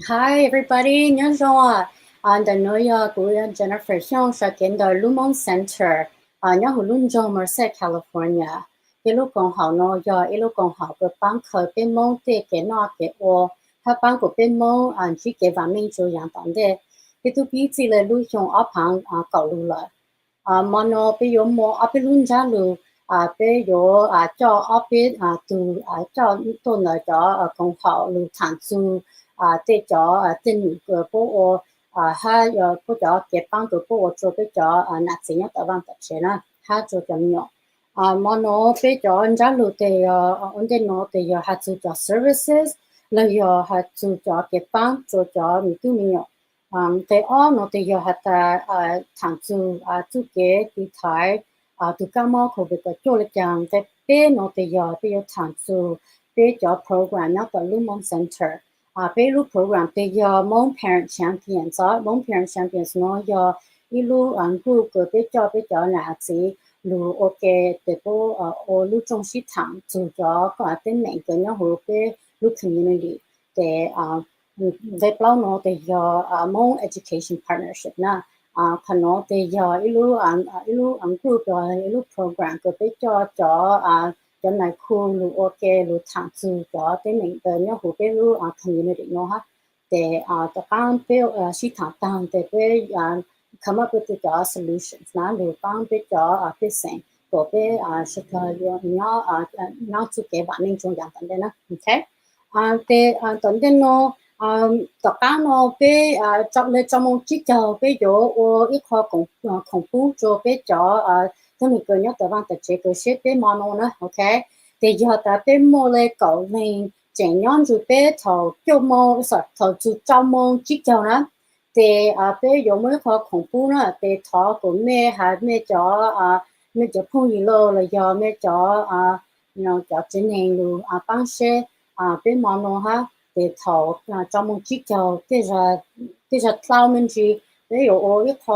Hi everybody, nhớ rồi. The nơi của Jennifer Xiong sẽ kiến đời Lumon Center. Nhớ hồi luôn trong Merced, California. Cái lúc còn học nó giờ, cái lúc còn học cái班课bên mông thì cái nó cái ô,他班của bên mông chỉ cái văn minh chủយ៉ាង当的。cái tu bí chỉ là lúc trong ở旁搞路了。mà nó bây giờ mua ở bên luôn ra luôn. Bây giờ cho ở bên từ cho tôi nói cho công học luôn thằng chú để cho tên nữ cái bộ ha bây giờ cái班个bộ做bây giờ nãy giờ nhất ở văn tập chế na ha做怎么样mà nó bây giờ anh ra luôn thì anh đây nó thì ha做cho services là giờ ha做cho cái班做cho mình tu mình thì nó thì giờ ha ta thằng chú chú cái đi thái từ cái mà không biết cái chỗ là chẳng thì bây nó thì giờ bây giờ thằng chú bây giờ program nó tại Lumon Center bây lúc program bây giờ Hmong Parent Champions Hmong Parent Champions nó giờ ilu group cái bây giờ là gì lu ok để bộ ở lu trong市场做咗個啲名嘅一好嘅 lu community 嘅về bao nó để giờ Hmong education partnership na khả nó để giờ ilu group rồi ilu program cái bây giờ cho này khu lu ok lu tham dự cho cái mình tới nhau hồ cái lu community nó ha để tập ban biểu sĩ thảo tăng để về come up with the solutions na lu ban biểu cho cái sinh của cái sự cái nó chụp cái bản năng trong dạng tận đó ok để tận đó nó tập ban nó về trong lên trong một chiếc tàu về chỗ ít khó khủng bố cho về cho tôi mình cười nhớ tập ban tập chế cái ship về mano nữa ok thì giờ ta bé mua lấy cậu mình chẳng nhon rồi bé thầu cho mua sợ thầu chú cho mua chiếc cho nó thì bé dùng mấy khó khủng bố nữa thì thọ của mẹ cho phong gì lô là giờ mẹ cho nó cho chính này luôn bán xe bé món nó ha thì thầu cho mua chiếc cho thì giờ thao mình chỉ bé有一個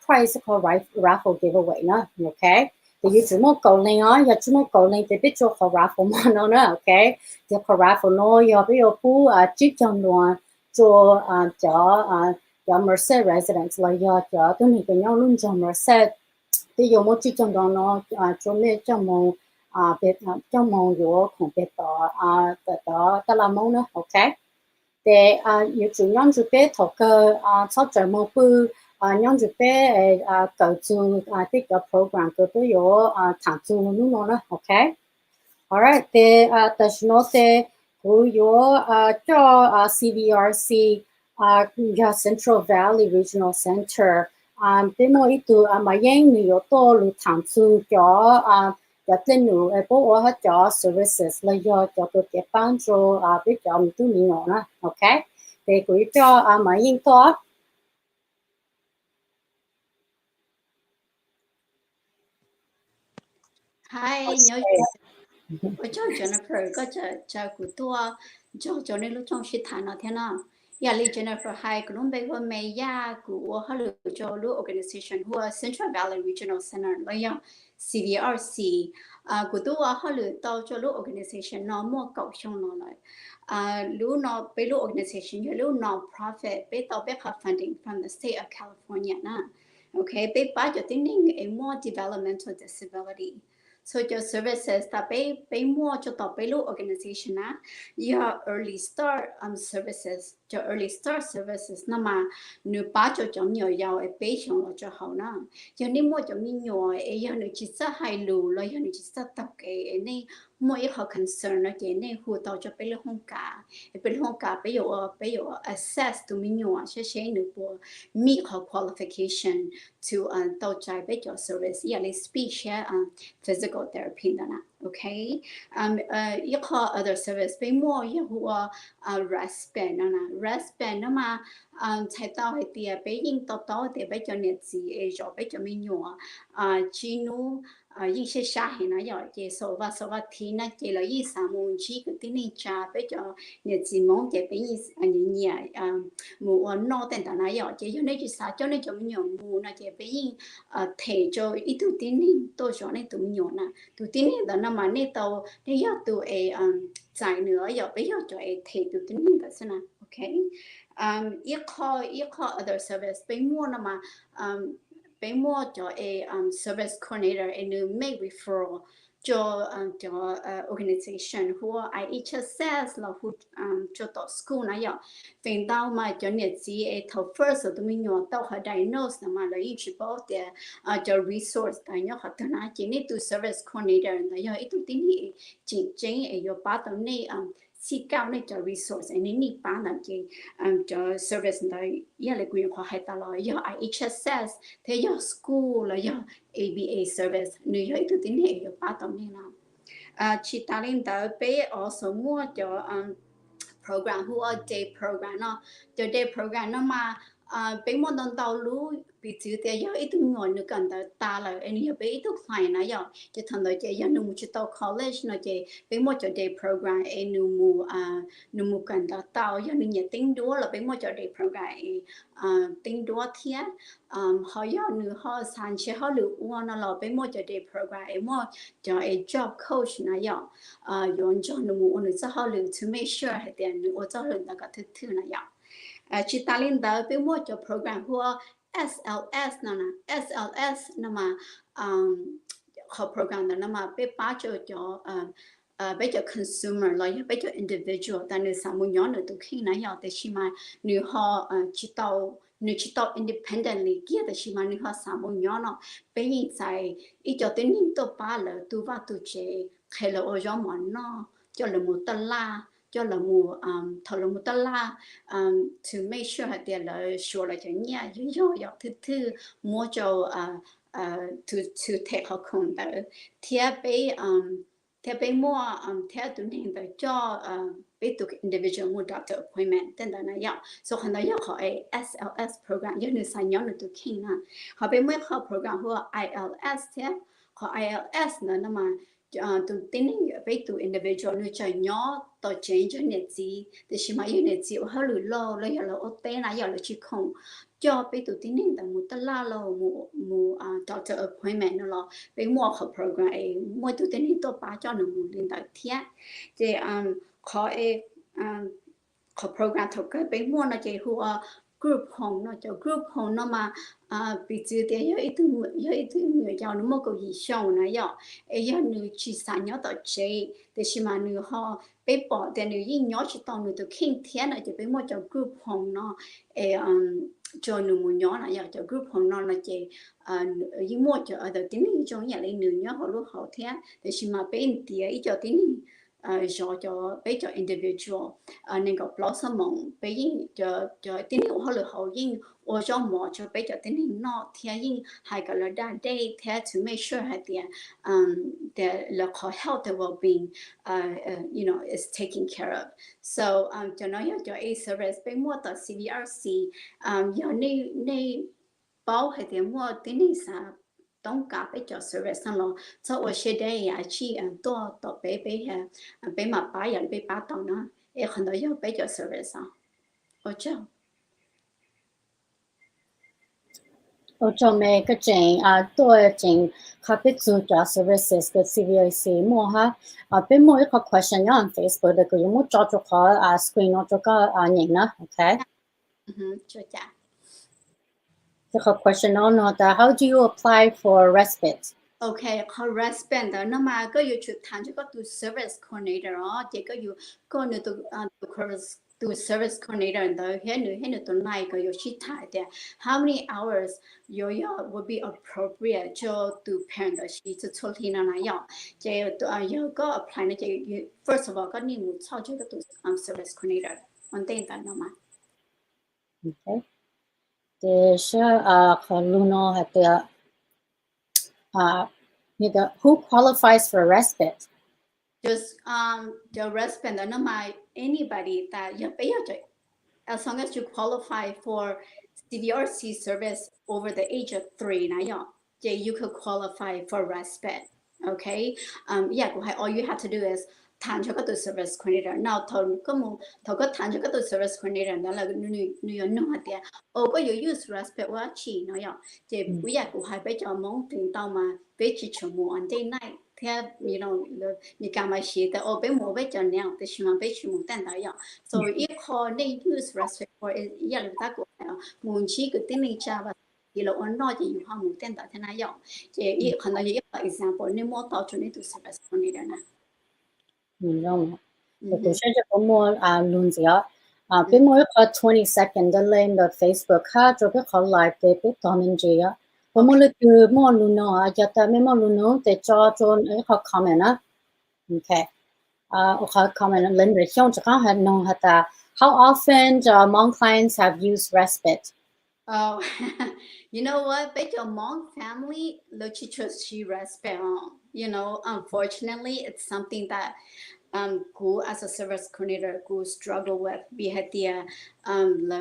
prize 一個 raffle giveaway 啦 OK thì you chỉ một cầu lên á, giờ chỉ một cầu lên thì biết cho họ raffle mà nó nữa, ok? Thì họ raffle nó giờ bây giờ phụ chích trong đoàn cho Merced residents là giờ cho tôi nghĩ cái nhau luôn cho Merced thì giờ một chích trong đoàn nó cho mấy trong mong biết trong mong rồi không biết đó là mong nữa, ok? Thì you chủ nhân chủ biết thọ cơ sau trở một bữa nhân dịp bé cầu chu tích cái program của tôi có tham dự luôn nó ok alright thì tại nó sẽ có cho CVRC cho Central Valley Regional Center bé mỗi ít mà những người có to luôn tham dự cho tên nữ bố ở hết cho services là cho cái ban cho biết cho mình tu mình nó ok thì cũng cho mà những to Hi, nhớ ở trong Jennifer có chờ của tôi cho nên lúc trong sự thảo nào thế nào. Ya li Jennifer hai cũng lúc bây giờ mấy ya của họ lựa cho lúc organization của Central Valley Regional Center là yang CVRC của tôi họ lựa tao cho lúc organization nó mua cầu trong nó lại lúc nó bây lúc organization lúc non-profit bây tao biết have funding from the state of California na. Okay, bây ba cho tính a more developmental disability. So your services that pay more cho tập pay organization your early start services your early start services na mà nếu ba cho chọn nhiều giàu ấy pay chọn lo cho hậu na cho nên mua cho mình nhiều ấy giờ nếu chỉ sa hai lù rồi giờ nếu chỉ sa tập cái này mỗi一個 concern 呢，嘅呢互動咗俾你空架，俾你空架，比如 assess 到面用啊，即係你個 meet 個 qualification to 到在俾咗 service，而你 speech physical therapy 的啦，OK，一個 other service 俾more一個rest band 啦，rest band 啊嘛，才到係啲俾應到啲俾咗日子誒，咗俾咗面用只努。一些下海呢要接受ว่าทีนะเจ了一三五几个的那家被叫你自蒙这边你母no等等那要接就那句啥叫那叫么样母那这边提就一度的那多少那都没有呢都的那的那 mà nè tàu nè giờ tụ giải nữa giờ bây giờ cho thì tụ tính như thế nào okay ít call other service bên mua nó mà bên mua cho service coordinator and make referral cho organization who IHSS là who cho tổ school này giờ phần đầu mà cho nhiệt gì thầu first tụi mình nhỏ tàu họ diagnose mà là ít bảo để cho resource tại nhớ họ tên là chỉ need to service coordinator này giờ ít tụi tin thì chính chính ở your part này si cao này cho resource này ní bán làm gì cho service này giờ là quyền họ hay ta lo giờ IHSS thế giờ school là giờ ABA service nếu giờ ít tụi tin thì your part này nào chỉ ta lên tới bé also mua cho program who are day program nó cho day program nó mà bé mua đơn tàu lú bị chữ tiền giờ ít người nữa cần ta là anh hiểu bé ít phải nãy giờ cho thằng đời chơi giờ nung chỉ tàu college nó chơi bé mua cho day program anh nung cần tàu giờ nung nhận tính đúa là bé mua cho day program tính đúa thiệt họ giờ nữa họ sản xuất họ lựa uống nó là bé mua cho day program anh mua cho job coach nãy giờ dùng cho nung uống nữa họ lựa to make sure hay tiền nữa cho lựa là cái thứ nãy giờ chỉ ta lên đó bé mua cho program của SLS nè SLS nè mà họ program đó nè mà bé bán cho bây giờ consumer là bây giờ individual ta nên sao muốn nhớ nữa từ khi nãy giờ thì chỉ mà nếu họ chỉ tao independently kia thì chỉ mà nếu họ sao muốn nhớ nó bây giờ tại ít cho tới những tổ ba là tu va tu chế hay là ở trong món nó cho là một tờ la cho là một thầu là một tờ la to make sure là tiền là sure là cho nhà yo thứ mua cho to take họ không đó theo bé mua theo tụi mình phải cho bé tụi individual mua doctor appointment tên là này vậy so hắn nói họ SLS program như người sai nhóm là tụi kinh à họ bé mua họ program họ ILS thế họ ILS nữa mà tụi tin bé tụi individual như cho nhỏ tổ chức cho nhiệt gì thì chỉ mà nhiệt gì họ lười lo là ở tên này là chỉ không cho bé tụi tin là một tờ la lo một doctor appointment nó lo bé mua họ program mua tụi tin tổ ba cho nó một liên đại thiết thì họ program thuộc cái bé mua nó chỉ hùa group home nó cho group home nó mà bị chữ thì ít người giàu nó mua cái gì sau này giờ giờ người chỉ sản nhớ tới chế thì chỉ mà người họ bé bỏ thì người gì nhớ chỉ tao người từ kinh thiên này chỉ bé mua cho group home nó cho người mua nhớ này giờ cho group home nó là chỉ gì mua cho ở đây tính cho nhà lấy người nhớ họ lúc họ thế thì chỉ mà bé tiền ít cho tính cho bé cho individual nên có blossom mong bé cho tính hiệu họ được hậu yên ở trong mỏ cho bé cho tính hình nó thì yên hay cả là đa day thì to make sure hay tiền the local health and well-being you know is taken care of so cho nó cho a service bé mua tờ CVRC giờ này bảo hay tiền mua tính hình saoต้องการไปจอด service นั่นหรอถ้าว่าเช่นได้ที่ตัวไปมาป้ายอย่างไปป้าตองนะคนเราอยากไปจอด service โอ้เจ้าcho mấy cái chuyện tôi chuyện khác biệt chủ cho services cái CVIC mua ha bên mua cái question on Facebook được cái mua cho họ screen nó cho cái nhìn nữa okay cho cha the question on that how do you apply for respite okay for respite đó nó mà có yêu chuột thằng cho có tu service coordinator đó chỉ có yêu có nữa tu service coordinator đó hết nữa tuần này có yêu chỉ thay để how many hours your would be appropriate cho tu parent đó chỉ cho thôi nào này yo chỉ yêu có apply nó chỉ first of all có nên một cho cho tu service coordinator one thing đó nó mà okay thì sẽ còn luôn nó hay who qualifies for respite just the respite đó nó mà anybody that you pay as long as you qualify for CVRC service over the age of 3 now you could qualify for respite okay all you have to do is thằng cho các service coordinator nào thằng có thằng cho các service coordinator đó là người nó hạt tiền có use respect quá chỉ nói vậy chỉ bây giờ cũng hay bây giờ mong tiền tao mà bây chỉ chồng mua anh đây này theo mi kama shi the o be mo be jan now the shima be chu mo tan da ya so if call they use respect for ya lu ta ko mun chi ko tin ni cha ba thì là on nói thì họ muốn tên tại thế này vậy thì ý khả năng ý example nếu mà tạo cho nên tôi sẽ phải đi đây nè Đúng. Tôi sẽ cho mua luôn gì á. Bên mua có 20 second lên được Facebook ha, cho cái khó live để biết comment gì á. Bên mua từ mua luôn nó, giờ ta mới mua luôn nó để cho cái khó comment á. Okay. Khó comment lên để cho các bạn know hả how often Hmong clients have used respite? Oh, you know what? Bet your Hmong family, she respect. Unfortunately, it's something that who as a service coordinator who struggle with behavior lo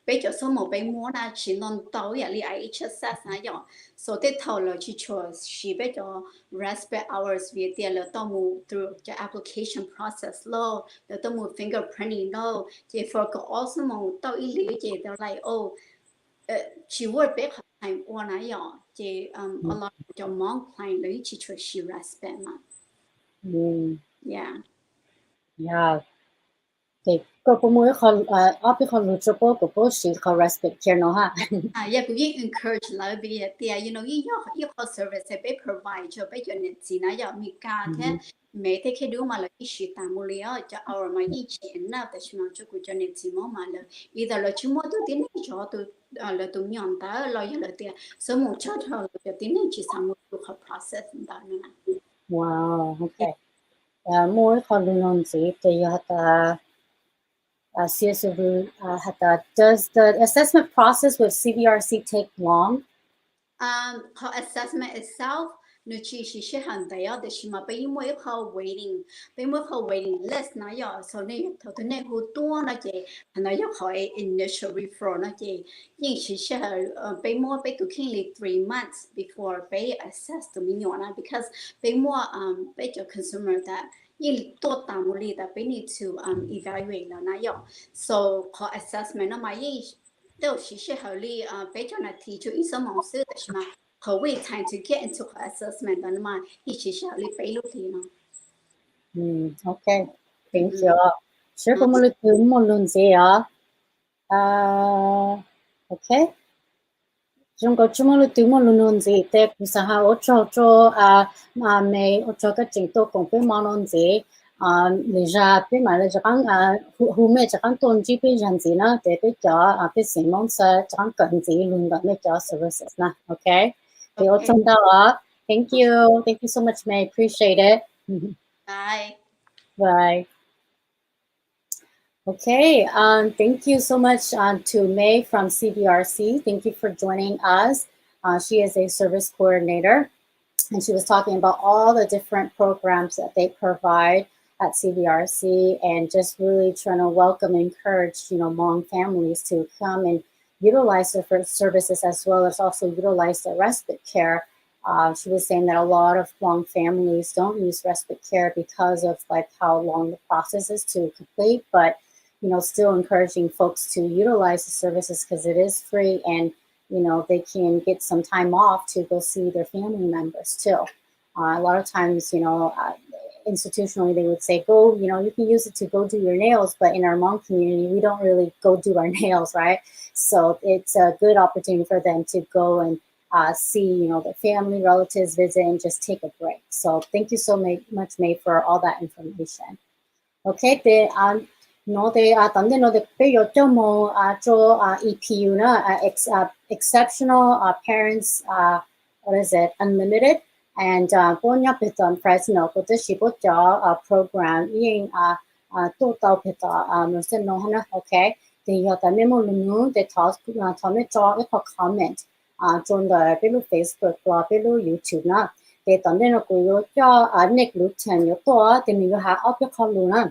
bây giờ số một bên muốn là chỉ non tàu ya li IHSS na yo so they tell lo chi cho she bây giờ respect hours về tiền lo tao mu through the application process lo lo tao mu fingerprinting lo chỉ for có also mu tao ý lý chỉ tao like chỉ work bé hay qua na yo chỉ a lot of Hmong client lo chi cho she respect ma yeah thì có mỗi con ở bên con lựa chọn của bố sĩ có respect care nó ha. Yeah, we encourage là vì there, you service be provide cho bây giờ nên gì nãy giờ mình cả thế mấy thế khi đúng mà là cái sự tạm mua liền cho our mà ý chuyện nào để chúng cho cô cho nên gì mà là either là chúng tôi tin cho tôi là tôi nhận ta là như là there, số một chút thôi là tin chỉ sang một cái process đó nữa. Wow, okay. Mỗi con luôn luôn gì thì hata hata does the assessment process with CVRC take long? Her assessment itself, no chi she han da ya de shi ma bei mo her waiting list na ya so ne to ne hu to na je na ya khoi initial referral na je yin she bei mo bei to kin 3 months before bei assess to me na because bei mo bei your consumer that yin to ta mo li that they need to evaluate na ya so her assessment na ma yin都是合理非常的提出一些模式的是吗？和为 time to get into her assessment 的嘛，一起是合理背录题呢。Okay, thank you. Sure, có một lần gì à? Okay. Chúng có chúng một lần gì? Thế cũng sẽ ha, cho mà mấy cho cái trình độ công việc mà lần gì? Bây giờ bây mà là chẳng hôm nay chẳng tuần chỉ bây giờ gì nữa để bây giờ bây giờ mong sẽ chẳng cần gì luôn đó bây giờ services na, okay? Thì ở trong đó thank you so much, May, appreciate it. Bye. Okay, thank you so much to May from CBRC. Thank you for joining us. She is a service coordinator, and she was talking about all the different programs that they provide at CBRC, and just really trying to welcome and encourage, Hmong families to come and utilize their services as well as also utilize the respite care. She was saying that a lot of Hmong families don't use respite care because of like how long the process is to complete, but still encouraging folks to utilize the services because it is free and they can get some time off to go see their family members too. A lot of times, institutionally they would say go, you can use it to go do your nails, but in our Hmong community we don't really go do our nails, right? So it's a good opportunity for them to go and see their family, relatives, visit, and just take a break. So thank you so much, May, for all that information. Okay, nó thì tận đến nó thì bây giờ cho một EPU nữa exceptional parents what is it unlimited and bốn nhập biệt tận Fresno có thể chỉ có cho program yên tổ tàu biệt tận Merced nó hả okay thì giờ tại mấy môn luôn để thọ mấy cho cái comment trong cái bên Facebook và bên YouTube nữa để tận đến nó cũng cho Nick Luton có to thì mình có hạ up cái comment luôn.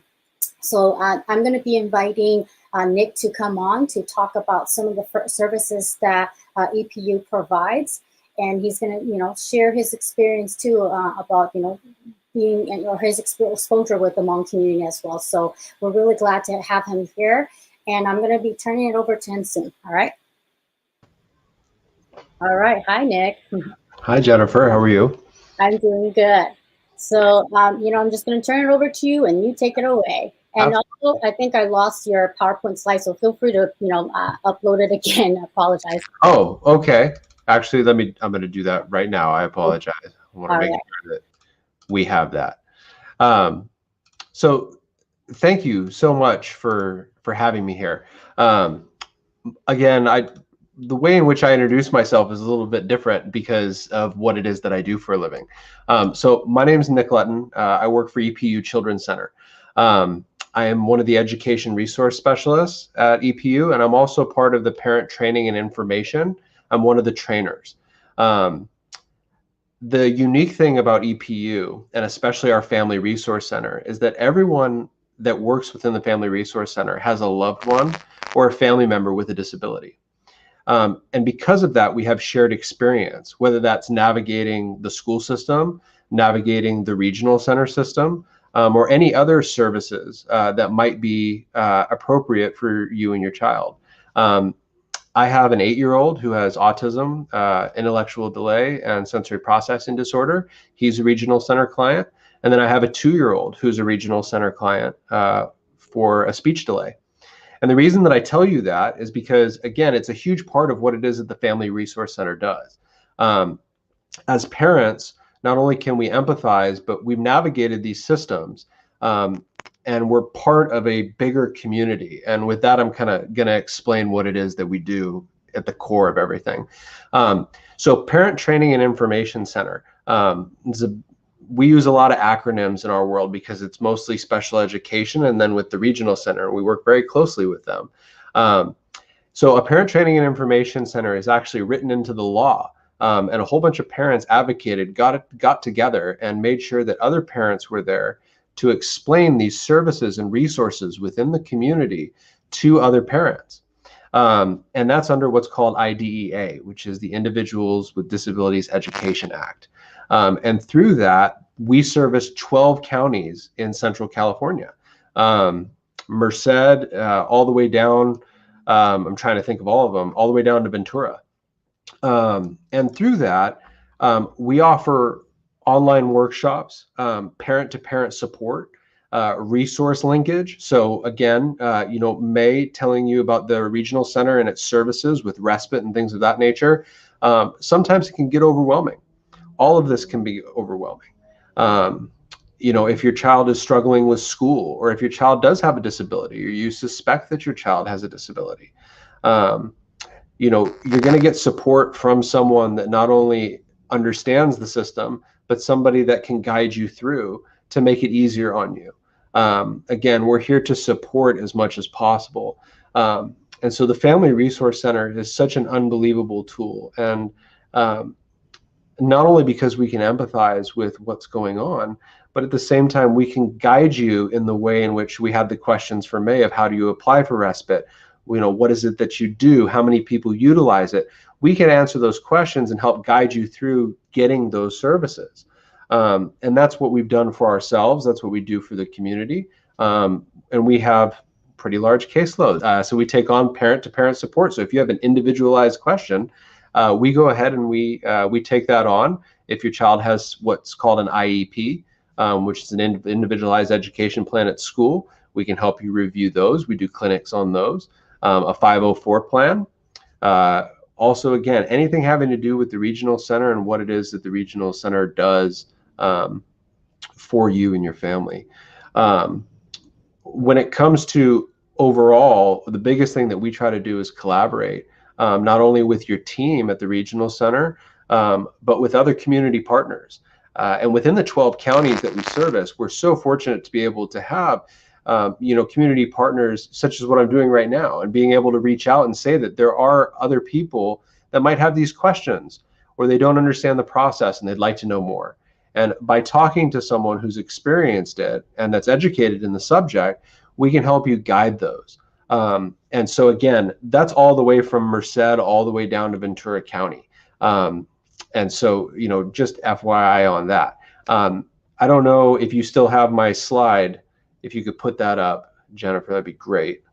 So I'm going to be inviting Nick to come on to talk about some of the services that EPU provides, and he's going to, share his experience too about, being his exposure with the Hmong community as well. So we're really glad to have him here, and I'm going to be turning it over to him soon. All right. All right. Hi, Nick. Hi, Jennifer. How are you? I'm doing good. So, I'm just going to turn it over to you and you take it away. And also, I think I lost your PowerPoint slide, so feel free to, upload it again. I apologize. Oh, okay. Actually, I'm going to do that right now. I apologize. I want to All make right. sure that we have that. Um, so thank you so much for having me here. Again, the way in which I introduce myself is a little bit different because of what it is that I do for a living. So my name is Nick Lutton. I work for EPU Children's Center. I am one of the education resource specialists at EPU, and I'm also part of the parent training and information. I'm one of the trainers. Um, the unique thing about EPU, and especially our Family Resource Center, is that everyone that works within the Family Resource Center has a loved one or a family member with a disability. And because of that, we have shared experience, whether that's navigating the school system, navigating the regional center system, or any other services that might be appropriate for you and your child. Um, I have an 8-year-old who has autism, intellectual delay, and sensory processing disorder. He's a regional center client. And then I have a 2-year-old who's a regional center client for a speech delay. And the reason that I tell you that is because, again, it's a huge part of what it is that the Family Resource Center does. As parents, not only can we empathize, but we've navigated these systems and we're part of a bigger community. And with that, I'm kind of going to explain what it is that we do at the core of everything. So Parent Training and Information Center we use a lot of acronyms in our world because it's mostly special education. And then with the regional center, we work very closely with them. So a Parent Training and Information Center is actually written into the law. And a whole bunch of parents advocated, got together and made sure that other parents were there to explain these services and resources within the community to other parents. And that's under what's called IDEA, which is the Individuals with Disabilities Education Act. And through that, we service 12 counties in Central California. Merced, all the way down, I'm trying to think of all of them, all the way down to Ventura. And through that, we offer online workshops, parent-to-parent support, resource linkage. So again, May telling you about the regional center and its services with respite and things of that nature. Sometimes it can get overwhelming. All of this can be overwhelming. If your child is struggling with school, or if your child does have a disability, or you suspect that your child has a disability, you're going to get support from someone that not only understands the system, but somebody that can guide you through to make it easier on you. Again, we're here to support as much as possible. And so the Family Resource Center is such an unbelievable tool. And not only because we can empathize with what's going on, but at the same time, we can guide you in the way in which we had the questions for May of how do you apply for respite? What is it that you do? How many people utilize it? We can answer those questions and help guide you through getting those services. And that's what we've done for ourselves. That's what we do for the community. And we have pretty large caseloads. So we take on parent-to-parent support. So if you have an individualized question, we go ahead and we take that on. If your child has what's called an IEP, which is an individualized education plan at school, we can help you review those. We do clinics on those. A 504 plan. Also, again, anything having to do with the regional center and what it is that the regional center does for you and your family. When it comes to overall, the biggest thing that we try to do is collaborate, not only with your team at the regional center, but with other community partners. And within the 12 counties that we service, we're so fortunate to be able to have community partners such as what I'm doing right now, and being able to reach out and say that there are other people that might have these questions or they don't understand the process and they'd like to know more. And by talking to someone who's experienced it and that's educated in the subject, we can help you guide those. And so again, that's all the way from Merced all the way down to Ventura County. And so, just FYI on that. I don't know if you still have my slide. If you could put that up, Jennifer, that'd be great.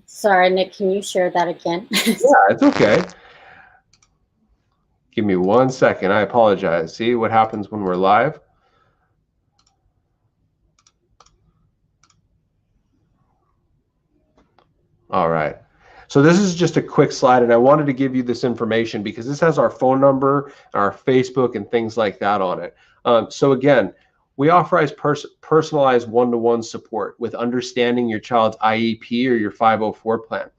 Sorry, Nick, can you share that again? Yeah, it's okay. Give me 1 second. I apologize. See what happens when we're live? All right. So this is just a quick slide, and I wanted to give you this information because this has our phone number, our Facebook, and things like that on it. So again, we offer personalized one-to-one support with understanding your child's IEP or your 504 plan.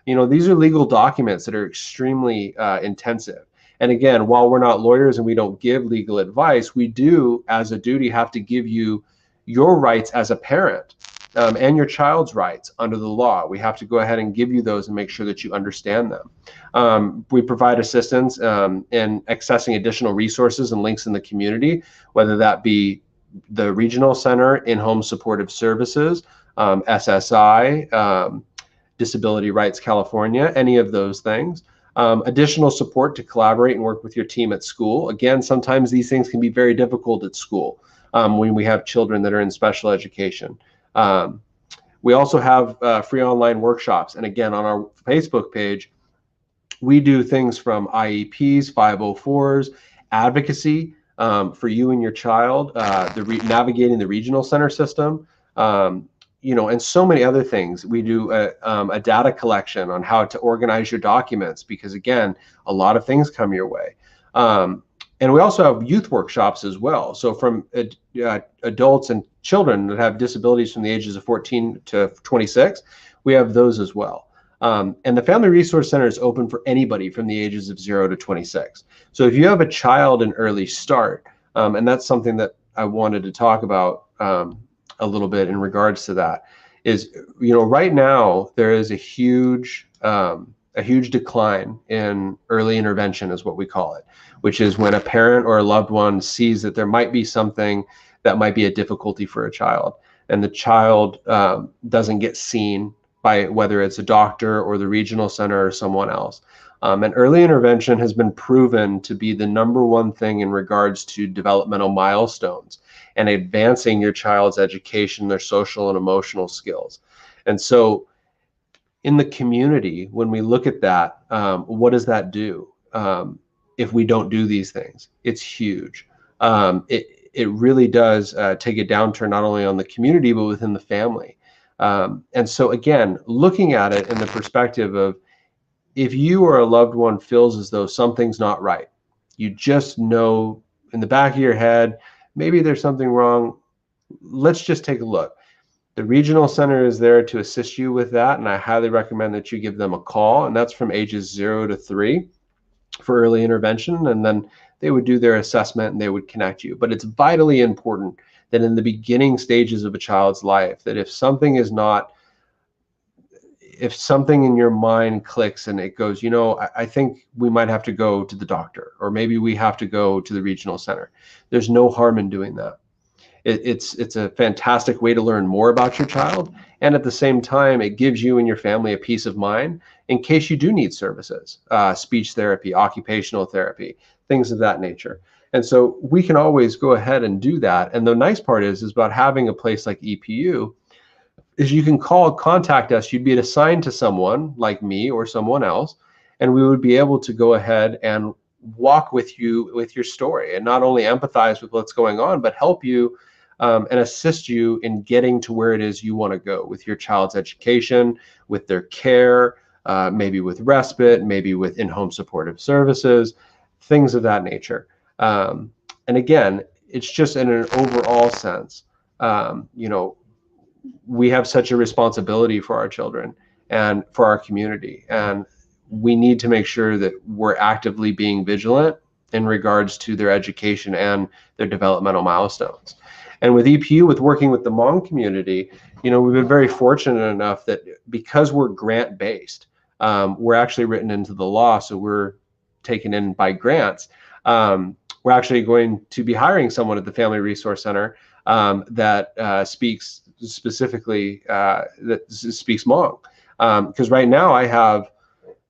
You know, these are legal documents that are extremely intensive. And again, while we're not lawyers and we don't give legal advice, we do, as a duty, have to give you your rights as a parent. And your child's rights under the law. We have to go ahead and give you those and make sure that you understand them. We provide assistance in accessing additional resources and links in the community, whether that be the regional center, in-home supportive services, SSI, Disability Rights California, any of those things. Additional support to collaborate and work with your team at school. Again, sometimes these things can be very difficult at school when we have children that are in special education. We also have free online workshops. And again, on our Facebook page, we do things from IEPs, 504s, advocacy for you and your child, navigating the regional center system, you know, and so many other things. We do a data collection on how to organize your documents because, again, a lot of things come your way. And we also have youth workshops as well. So from adults and children that have disabilities from the ages of 14 to 26, we have those as well. And the Family Resource Center is open for anybody from the ages of 0 to 26. So if you have a child in early start, and that's something that I wanted to talk about a little bit in regards to that, is, you know, right now there is a huge decline in early intervention, is what we call it, which is when a parent or a loved one sees that there might be something that might be a difficulty for a child, and the child doesn't get seen by whether it's a doctor or the regional center or someone else. And early intervention has been proven to be the #1 thing in regards to developmental milestones and advancing your child's education, their social and emotional skills. And so in the community, when we look at that, what does that do? If we don't do these things, it's huge. It really does take a downturn not only on the community, but within the family. And so again, looking at it in the perspective of, if you or a loved one feels as though something's not right, you just know in the back of your head, maybe there's something wrong, let's just take a look. The regional center is there to assist you with that, and I highly recommend that you give them a call, and that's from ages 0 to 3 for early intervention, and then they would do their assessment and they would connect you. But it's vitally important that in the beginning stages of a child's life, that if something in your mind clicks and it goes, you know, I think we might have to go to the doctor, or maybe we have to go to the regional center, there's no harm in doing that. It's a fantastic way to learn more about your child, and at the same time, it gives you and your family a peace of mind in case you do need services, speech therapy, occupational therapy, things of that nature. And so we can always go ahead and do that. And the nice part is about having a place like EPU is you can contact us. You'd be assigned to someone like me or someone else, and we would be able to go ahead and walk with you with your story and not only empathize with what's going on, but help you and assist you in getting to where it is you want to go with your child's education, with their care, maybe with respite, maybe with in-home supportive services, things of that nature. And again, it's just in an overall sense, you know, we have such a responsibility for our children and for our community, and we need to make sure that we're actively being vigilant in regards to their education and their developmental milestones. And with EPU, with working with the Hmong community, you know, we've been very fortunate enough that because we're grant-based, we're actually written into the law, so we're taken in by grants. We're actually going to be hiring someone at the Family Resource Center that speaks specifically, that speaks Hmong. Because right now I have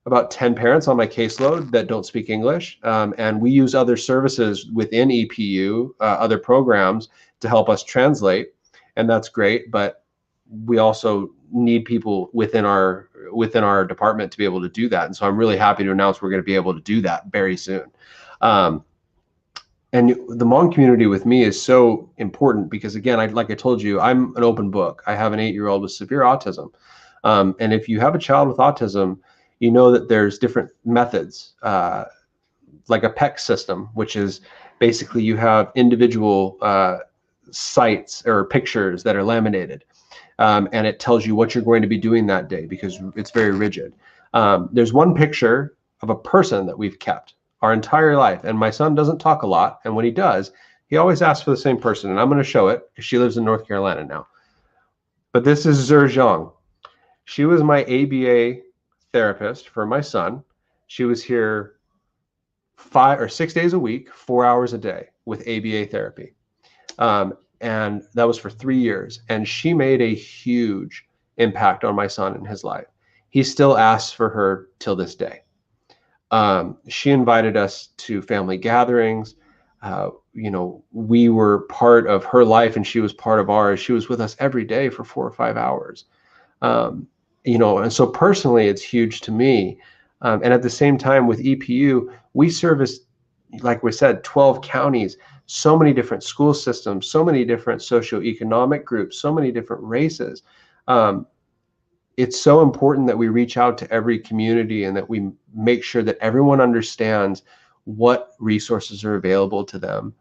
about 10 parents on my caseload that don't speak English, and we use other services within EPU, other programs, to help us translate, and that's great. But we also need people within our department to be able to do that, and so I'm really happy to announce we're going to be able to do that very soon. And the Hmong community with me is so important because, again, like I told you, I'm an open book. I have an 8-year-old with severe autism. And if you have a child with autism, you know that there's different methods, like a PEC system, which is basically you have individual sites or pictures that are laminated. And it tells you what you're going to be doing that day because it's very rigid. There's one picture of a person that we've kept our entire life, and my son doesn't talk a lot, and when he does, he always asks for the same person, and I'm going to show it because she lives in North Carolina now. But this is Zhejiang. She was my ABA therapist for my son. She was here 5 or 6 days a week, 4 hours a day with ABA therapy. And that was for 3 years. And she made a huge impact on my son in his life. He still asks for her till this day. She invited us to family gatherings. We were part of her life and she was part of ours. She was with us every day for 4 or 5 hours. And so personally, it's huge to me. And at the same time with EPU, we service, like we said, 12 counties, so many different school systems, so many different socioeconomic groups, so many different races. It's so important that we reach out to every community and that we make sure that everyone understands what resources are available to them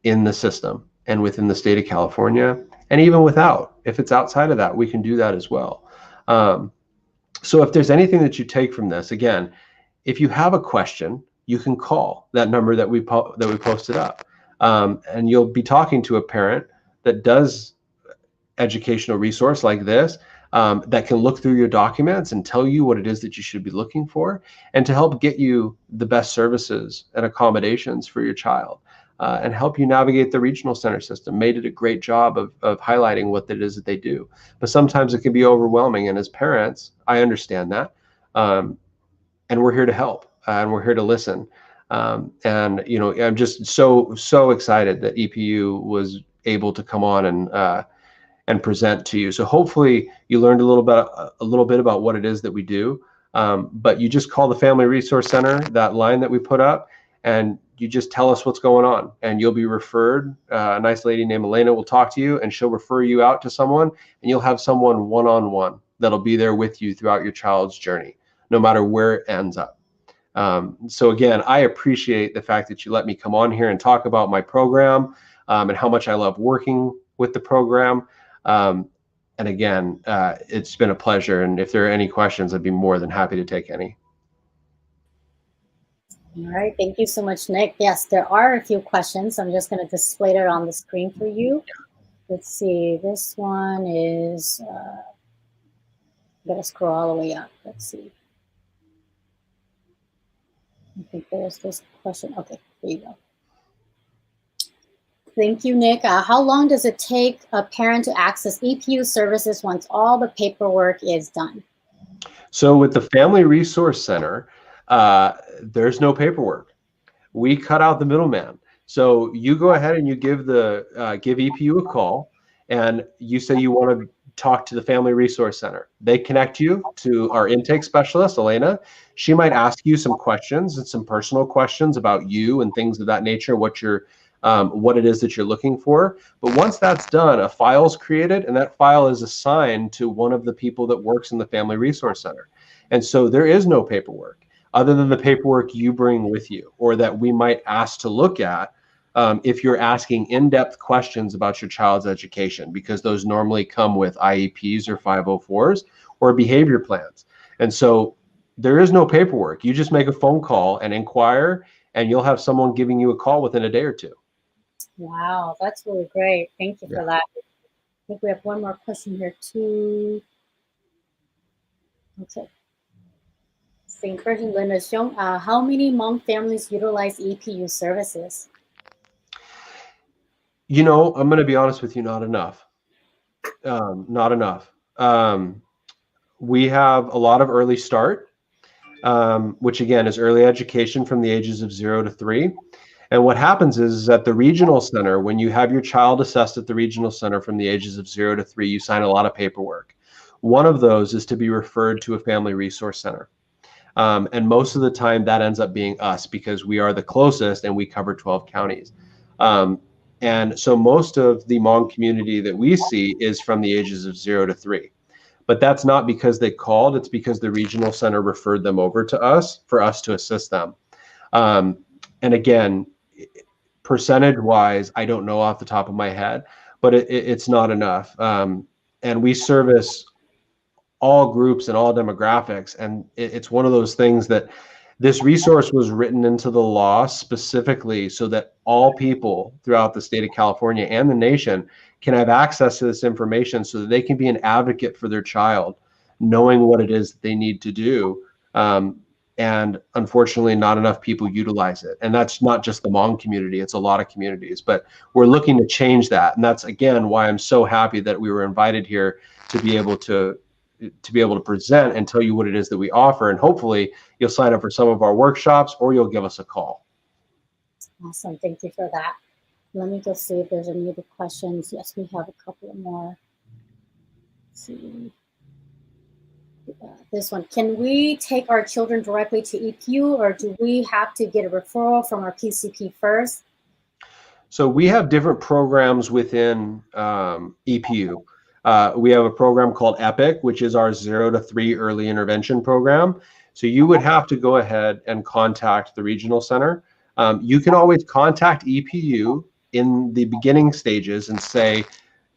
in the system and within the state of California, and even without. If it's outside of that, we can do that as well. So if there's anything that you take from this, again, if you have a question, you can call that number that we posted up, and you'll be talking to a parent that does educational resource like this, that can look through your documents and tell you what it is that you should be looking for, and to help get you the best services and accommodations for your child, and help you navigate the regional center system. May did a great job of highlighting what it is that they do, but sometimes it can be overwhelming. And as parents, I understand that, and we're here to help, and we're here to listen. I'm just so excited that EPU was able to come on and present to you. So hopefully you learned a little bit about what it is that we do. But you just call the Family Resource Center, that line that we put up, and you just tell us what's going on, and you'll be referred. A nice lady named Elena will talk to you, and she'll refer you out to someone, and you'll have someone one-on-one that'll be there with you throughout your child's journey, no matter where it ends up. So again, I appreciate the fact that you let me come on here and talk about my program, and how much I love working with the program. And again, it's been a pleasure. And if there are any questions, I'd be more than happy to take any. All right. Thank you so much, Nick. Yes, there are a few questions. I'm just going to display it on the screen for you. Let's see. This one is, I'm going to scroll all the way up. Let's see. I think there's this question. Okay, there you go. Thank you, Nick. How long does it take a parent to access EPU services once all the paperwork is done? So with the Family Resource Center, there's no paperwork. We cut out the middleman. So you go ahead and you give EPU a call, and you say you want to talk to the Family Resource Center. They connect you to our intake specialist, Elena. She might ask you some questions and some personal questions about you and things of that nature, what it is that you're looking for. But once that's done, a file is created, and that file is assigned to one of the people that works in the Family Resource Center. And so there is no paperwork other than the paperwork you bring with you, or that we might ask to look at if you're asking in-depth questions about your child's education, because those normally come with IEPs or 504s or behavior plans. And so there is no paperwork. You just make a phone call and inquire, and you'll have someone giving you a call within a day or two. Wow, that's really great. Thank you for that. I think we have one more question here too. Okay. Same person, Linda Xiong. How many Hmong families utilize EPU services? I'm going to be honest with you, not enough. Not enough. We have a lot of early start, which again is early education from the ages of 0 to 3. And what happens is at the regional center, when you have your child assessed at the regional center from the ages of 0 to 3, you sign a lot of paperwork. One of those is to be referred to a Family Resource Center. And most of the time that ends up being us because we are the closest and we cover 12 counties. And so most of the Hmong community that we see is from the ages of 0 to 3. But that's not because they called, it's because the regional center referred them over to us for us to assist them. And again, percentage wise, I don't know off the top of my head, but it's not enough. And we service all groups and all demographics. And it's one of those things that this resource was written into the law specifically so that all people throughout the state of California and the nation can have access to this information so that they can be an advocate for their child, knowing what it is that they need to do. And unfortunately, not enough people utilize it. And that's not just the Hmong community, it's a lot of communities. But we're looking to change that. And that's, again, why I'm so happy that we were invited here to be able to present and tell you what it is that we offer. And hopefully you'll sign up for some of our workshops or you'll give us a call. Awesome. Thank you for that. Let me just see if there's any other questions. Yes, we have a couple more. Let's see. This one. Can we take our children directly to EPU or do we have to get a referral from our PCP first? So we have different programs within EPU. We have a program called EPIC, which is our 0 to 3 early intervention program. So you would have to go ahead and contact the regional center. You can always contact EPU in the beginning stages and say,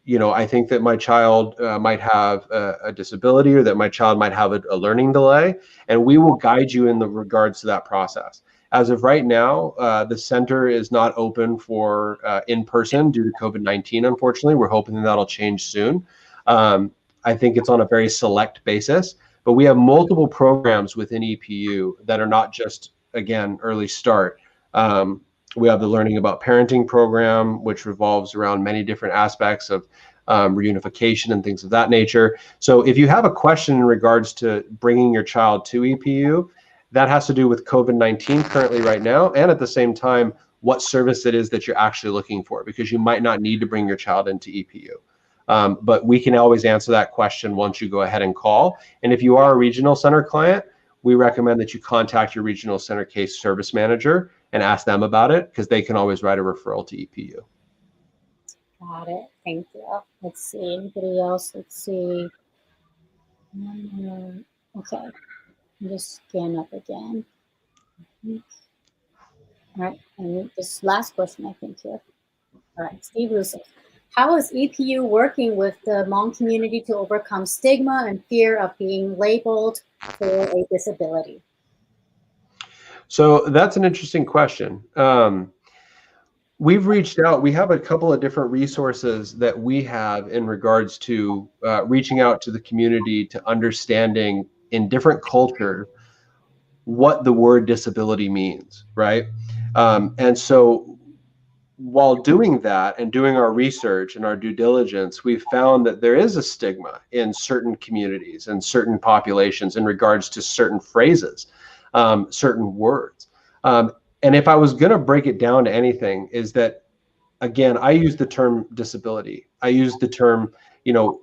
you know, I think that my child might have a disability or that my child might have a learning delay, and we will guide you in the regards to that process. As of right now, the center is not open for in-person due to COVID-19, unfortunately. We're hoping that that'll change soon. I think it's on a very select basis, but we have multiple programs within EPU that are not just, again, early start. We have the Learning About Parenting program, which revolves around many different aspects of reunification and things of that nature. So if you have a question in regards to bringing your child to EPU, that has to do with COVID-19 currently right now, and at the same time, what service it is that you're actually looking for, because you might not need to bring your child into EPU. But we can always answer that question once you go ahead and call. And if you are a regional center client, we recommend that you contact your regional center case service manager and ask them about it, because they can always write a referral to EPU. Got it. Thank you. Let's see. Anybody else? Let's see. Okay. Just scan up again. All right. And this last question, I think, here. All right. Steve Russo. How is EPU working with the Hmong community to overcome stigma and fear of being labeled for a disability? So that's an interesting question. We've reached out. We have a couple of different resources that we have in regards to reaching out to the community, to understanding in different cultures what the word disability means, right? And so while doing that and doing our research and our due diligence, we've found that there is a stigma in certain communities and certain populations in regards to certain phrases, certain words. And if I was going to break it down to anything, is that, again, I use the term disability. I use the term, you know,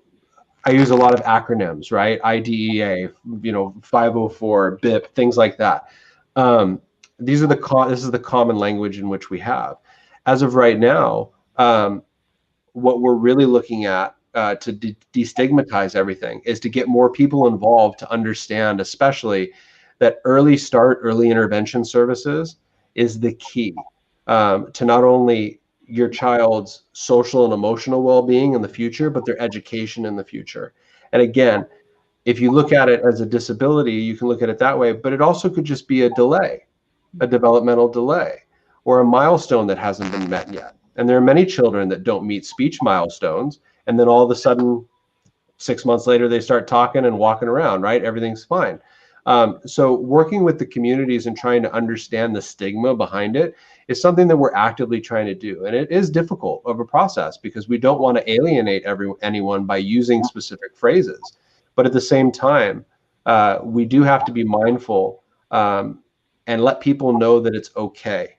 I use a lot of acronyms, right? IDEA, you know, 504, BIP, things like that. This is the common language in which we have. As of right now, what we're really looking at to destigmatize everything is to get more people involved to understand, especially that early start, early intervention services is the key to not only your child's social and emotional well-being in the future, but their education in the future. And again, if you look at it as a disability, you can look at it that way, but it also could just be a delay, a developmental delay, or a milestone that hasn't been met yet. And there are many children that don't meet speech milestones, and then all of a sudden, 6 months later, they start talking and walking around, right? Everything's fine. So working with the communities and trying to understand the stigma behind it is something that we're actively trying to do. And it is difficult of a process because we don't want to alienate anyone by using specific phrases. But at the same time, we do have to be mindful and let people know that it's okay.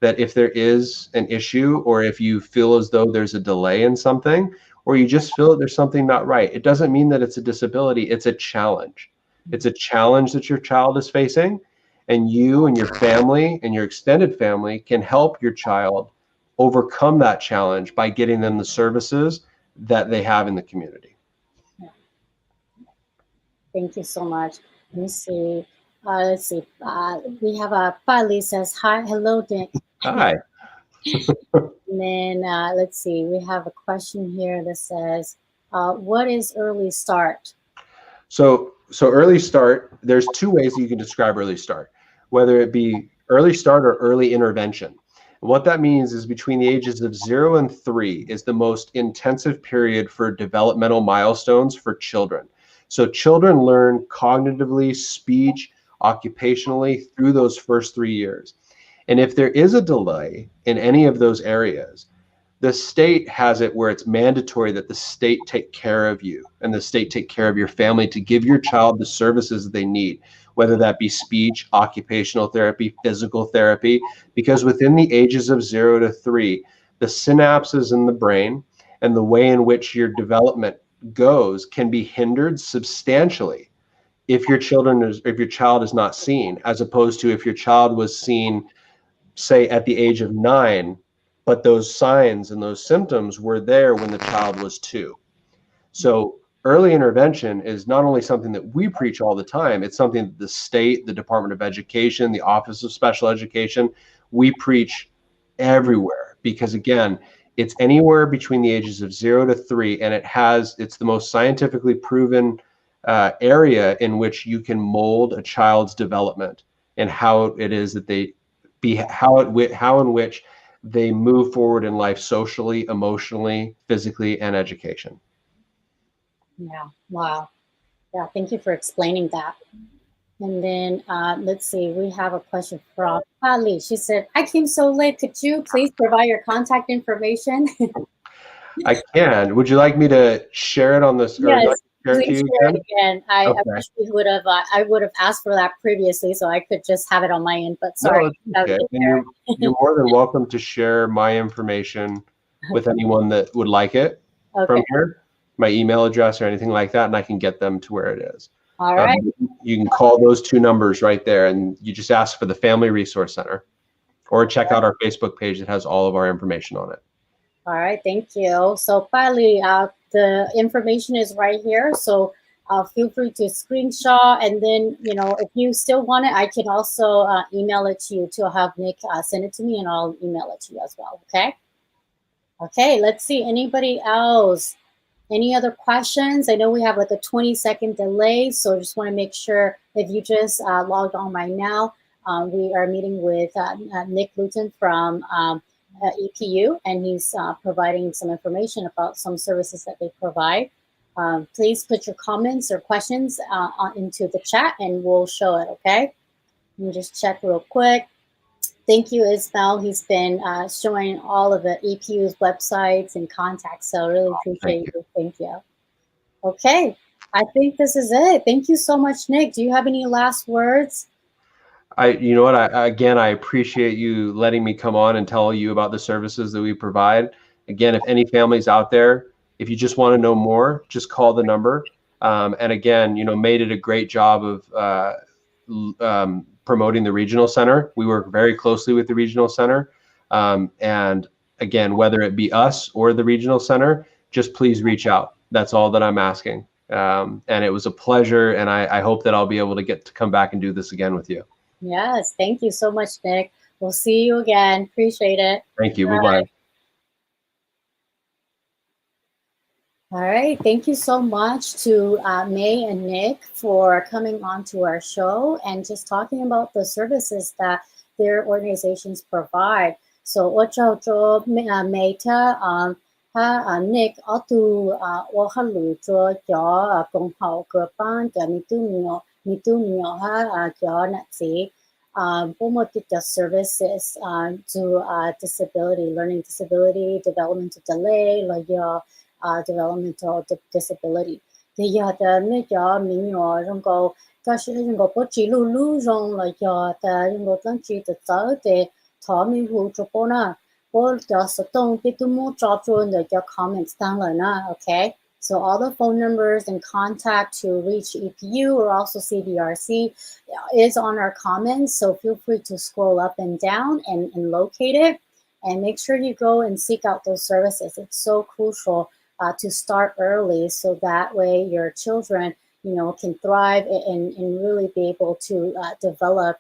That if there is an issue, or if you feel as though there's a delay in something, or you just feel that there's something not right, it doesn't mean that it's a disability, it's a challenge. It's a challenge that your child is facing, and you and your family and your extended family can help your child overcome that challenge by getting them the services that they have in the community. Thank you so much. Let me see. Let's see. We have a Pali says hi, hello, Nick. Hi. And then let's see. We have a question here that says, "What is early start?" So early start, there's two ways you can describe early start, whether it be early start or early intervention. What that means is between the ages of 0 and 3 is the most intensive period for developmental milestones for children. So children learn cognitively, speech, occupationally through those first 3 years. And if there is a delay in any of those areas, the state has it where it's mandatory that the state take care of you and the state take care of your family to give your child the services they need, whether that be speech, occupational therapy, physical therapy, because within the ages of 0 to 3, the synapses in the brain and the way in which your development goes can be hindered substantially if your child is not seen, as opposed to if your child was seen, say, at the age of 9, but those signs and those symptoms were there when the child was 2. So early intervention is not only something that we preach all the time, it's something that the state, the Department of Education, the Office of Special Education, we preach everywhere, because again, it's anywhere between the ages of 0 to 3, and it's the most scientifically proven area in which you can mold a child's development and how it is that how in which they move forward in life socially, emotionally, physically, and education. Yeah. Wow. Yeah. Thank you for explaining that. And then let's see. We have a question from Ali. She said, "I came so late. Could you please provide your contact information?" I can. Would you like me to share it on this, or do I Yes. share it to Please you share it again? again. I Okay. wish we would have. I would have asked for that previously, so I could just have it on my end. But sorry. No, it's okay. And you're more than welcome to share my information with anyone that would like it from Okay. here, my email address or anything like that, and I can get them to where it is. All right. You can call those 2 numbers right there, and you just ask for the Family Resource Center, or check out our Facebook page that has all of our information on it. All right, thank you. So Pali, the information is right here. So feel free to screenshot, and then if you still want it, I can also email it to you to have Nick send it to me, and I'll email it to you as well. Okay. Okay. Let's see. Anybody else? Any other questions? I know we have like a 20-second delay, so just want to make sure if you just logged on right now, we are meeting with Nick Luton from EPU, and he's providing some information about some services that they provide. Please put your comments or questions into the chat, and we'll show it, okay? Let me just check real quick. Thank you, Ismail. He's been showing all of the EPU's websites and contacts, so really appreciate you. Thank you. Okay, I think this is it. Thank you so much, Nick. Do you have any last words? You know what? I appreciate you letting me come on and tell you about the services that we provide. Again, if any families out there, if you just want to know more, just call the number. And again, May did a great job of promoting the regional center. We work very closely with the regional center. And again, whether it be us or the regional center, just please reach out. That's all that I'm asking. And it was a pleasure. And I hope that I'll be able to get to come back and do this again with you. Yes, thank you so much, Nick. We'll see you again. Appreciate it. Thank you. Bye-bye. All right. Thank you so much to May and Nick for coming on to our show and just talking about the services that their organizations provide. So, what cho May ta Nick atu halu cho cho công hậu cơ ban cho mi tu mio cho nat si promoted the services to disability, learning disability, developmental delay, like developmental disability. Thì giờ ta mới cho mình nhỏ trong cầu cho sự trong cầu bố trí lưu lưu trong là giờ ta trong cầu tăng trí tự tới để thọ mình hữu cho bố na bố cho sự tông biết tu mua cho để cho comments tăng lời na, okay? So all the phone numbers and contact to reach EPU or also CDRC is on our comments. So feel free to scroll up and down and locate it. And make sure you go and seek out those services. It's so crucial to start early so that way your children, can thrive and really be able to develop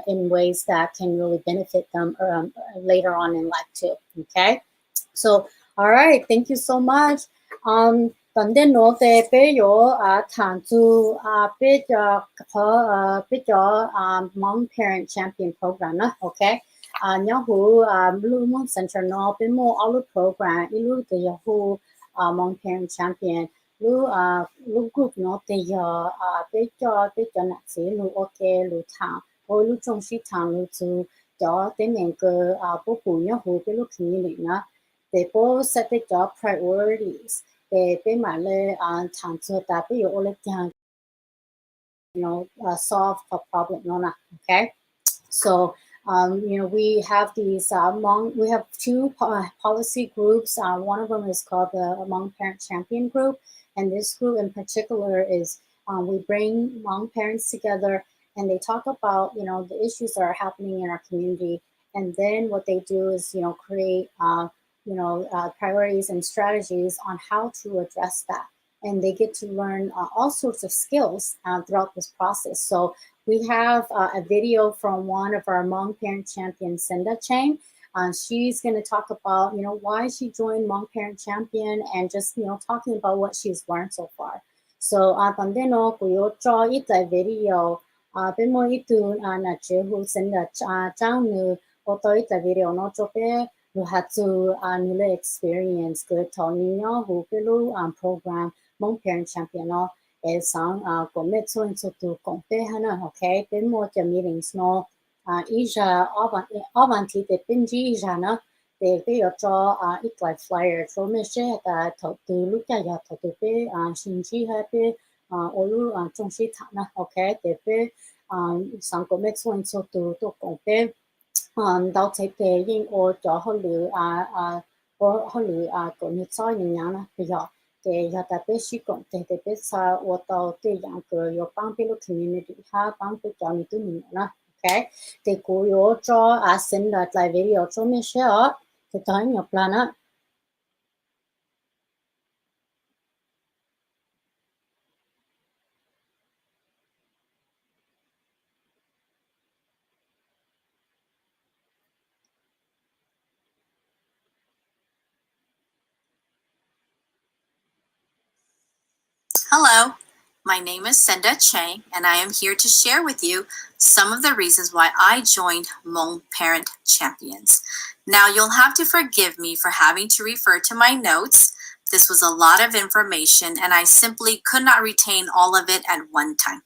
in ways that can really benefit them later on in life too. Okay, so all right, thank you so much. Tận đến nó về bây giờ thằng chú bây giờ có bây giờ Hmong Parent Champion Program đó, okay. Nhớ hú Blue Moon Center nó bên mua all the program ilu từ hú Hmong Parent Champion lu group nó từ bây giờ nãy giờ lu okay lu thằng hồi lu trong sĩ thằng lu chú cho đến những cái bố phụ nhớ hú bên lu community nó để bố set the job priorities để bên mà le thằng chú ta bây giờ ô lê chẳng solve a problem no na, okay. So we have these we have two policy groups. One of them is called the Hmong Parent Champion Group, and this group in particular is we bring Hmong parents together and they talk about the issues that are happening in our community, and then what they do is create priorities and strategies on how to address that, and they get to learn all sorts of skills throughout this process. So we have a video from one of our Hmong Parent Champions, Cinda Chang. She's going to talk about, why she joined Hmong Parent Champion and just, talking about what she's learned so far. So, pandeno kuyo cho ita video, bemo itu na chehu Cinda Chang nu oto ita video no chope lu hatu nule experience good to ninyo hu pelu program Hmong Parent Champion no. Sang commit so into to compare hana, okay. Bên more the meetings no Asia avanti the pinji jana they cho it like flyer so me share that to look at ya to be shinji happy olu trong shi na, okay. They be sang commit so into to compare đào chế tế in or cho họ lựa or họ lựa của như sai những na bây giờ để giờ ta biết sử dụng để biết sao ở đâu để yang cái有帮别的 community 哈帮别叫你都明了 OK để cô有cho send lại video cho mình share thì tôi nhập plan á. Hello, my name is Senda Chang, and I am here to share with you some of the reasons why I joined Hmong Parent Champions. Now, you'll have to forgive me for having to refer to my notes. This was a lot of information, and I simply could not retain all of it at one time.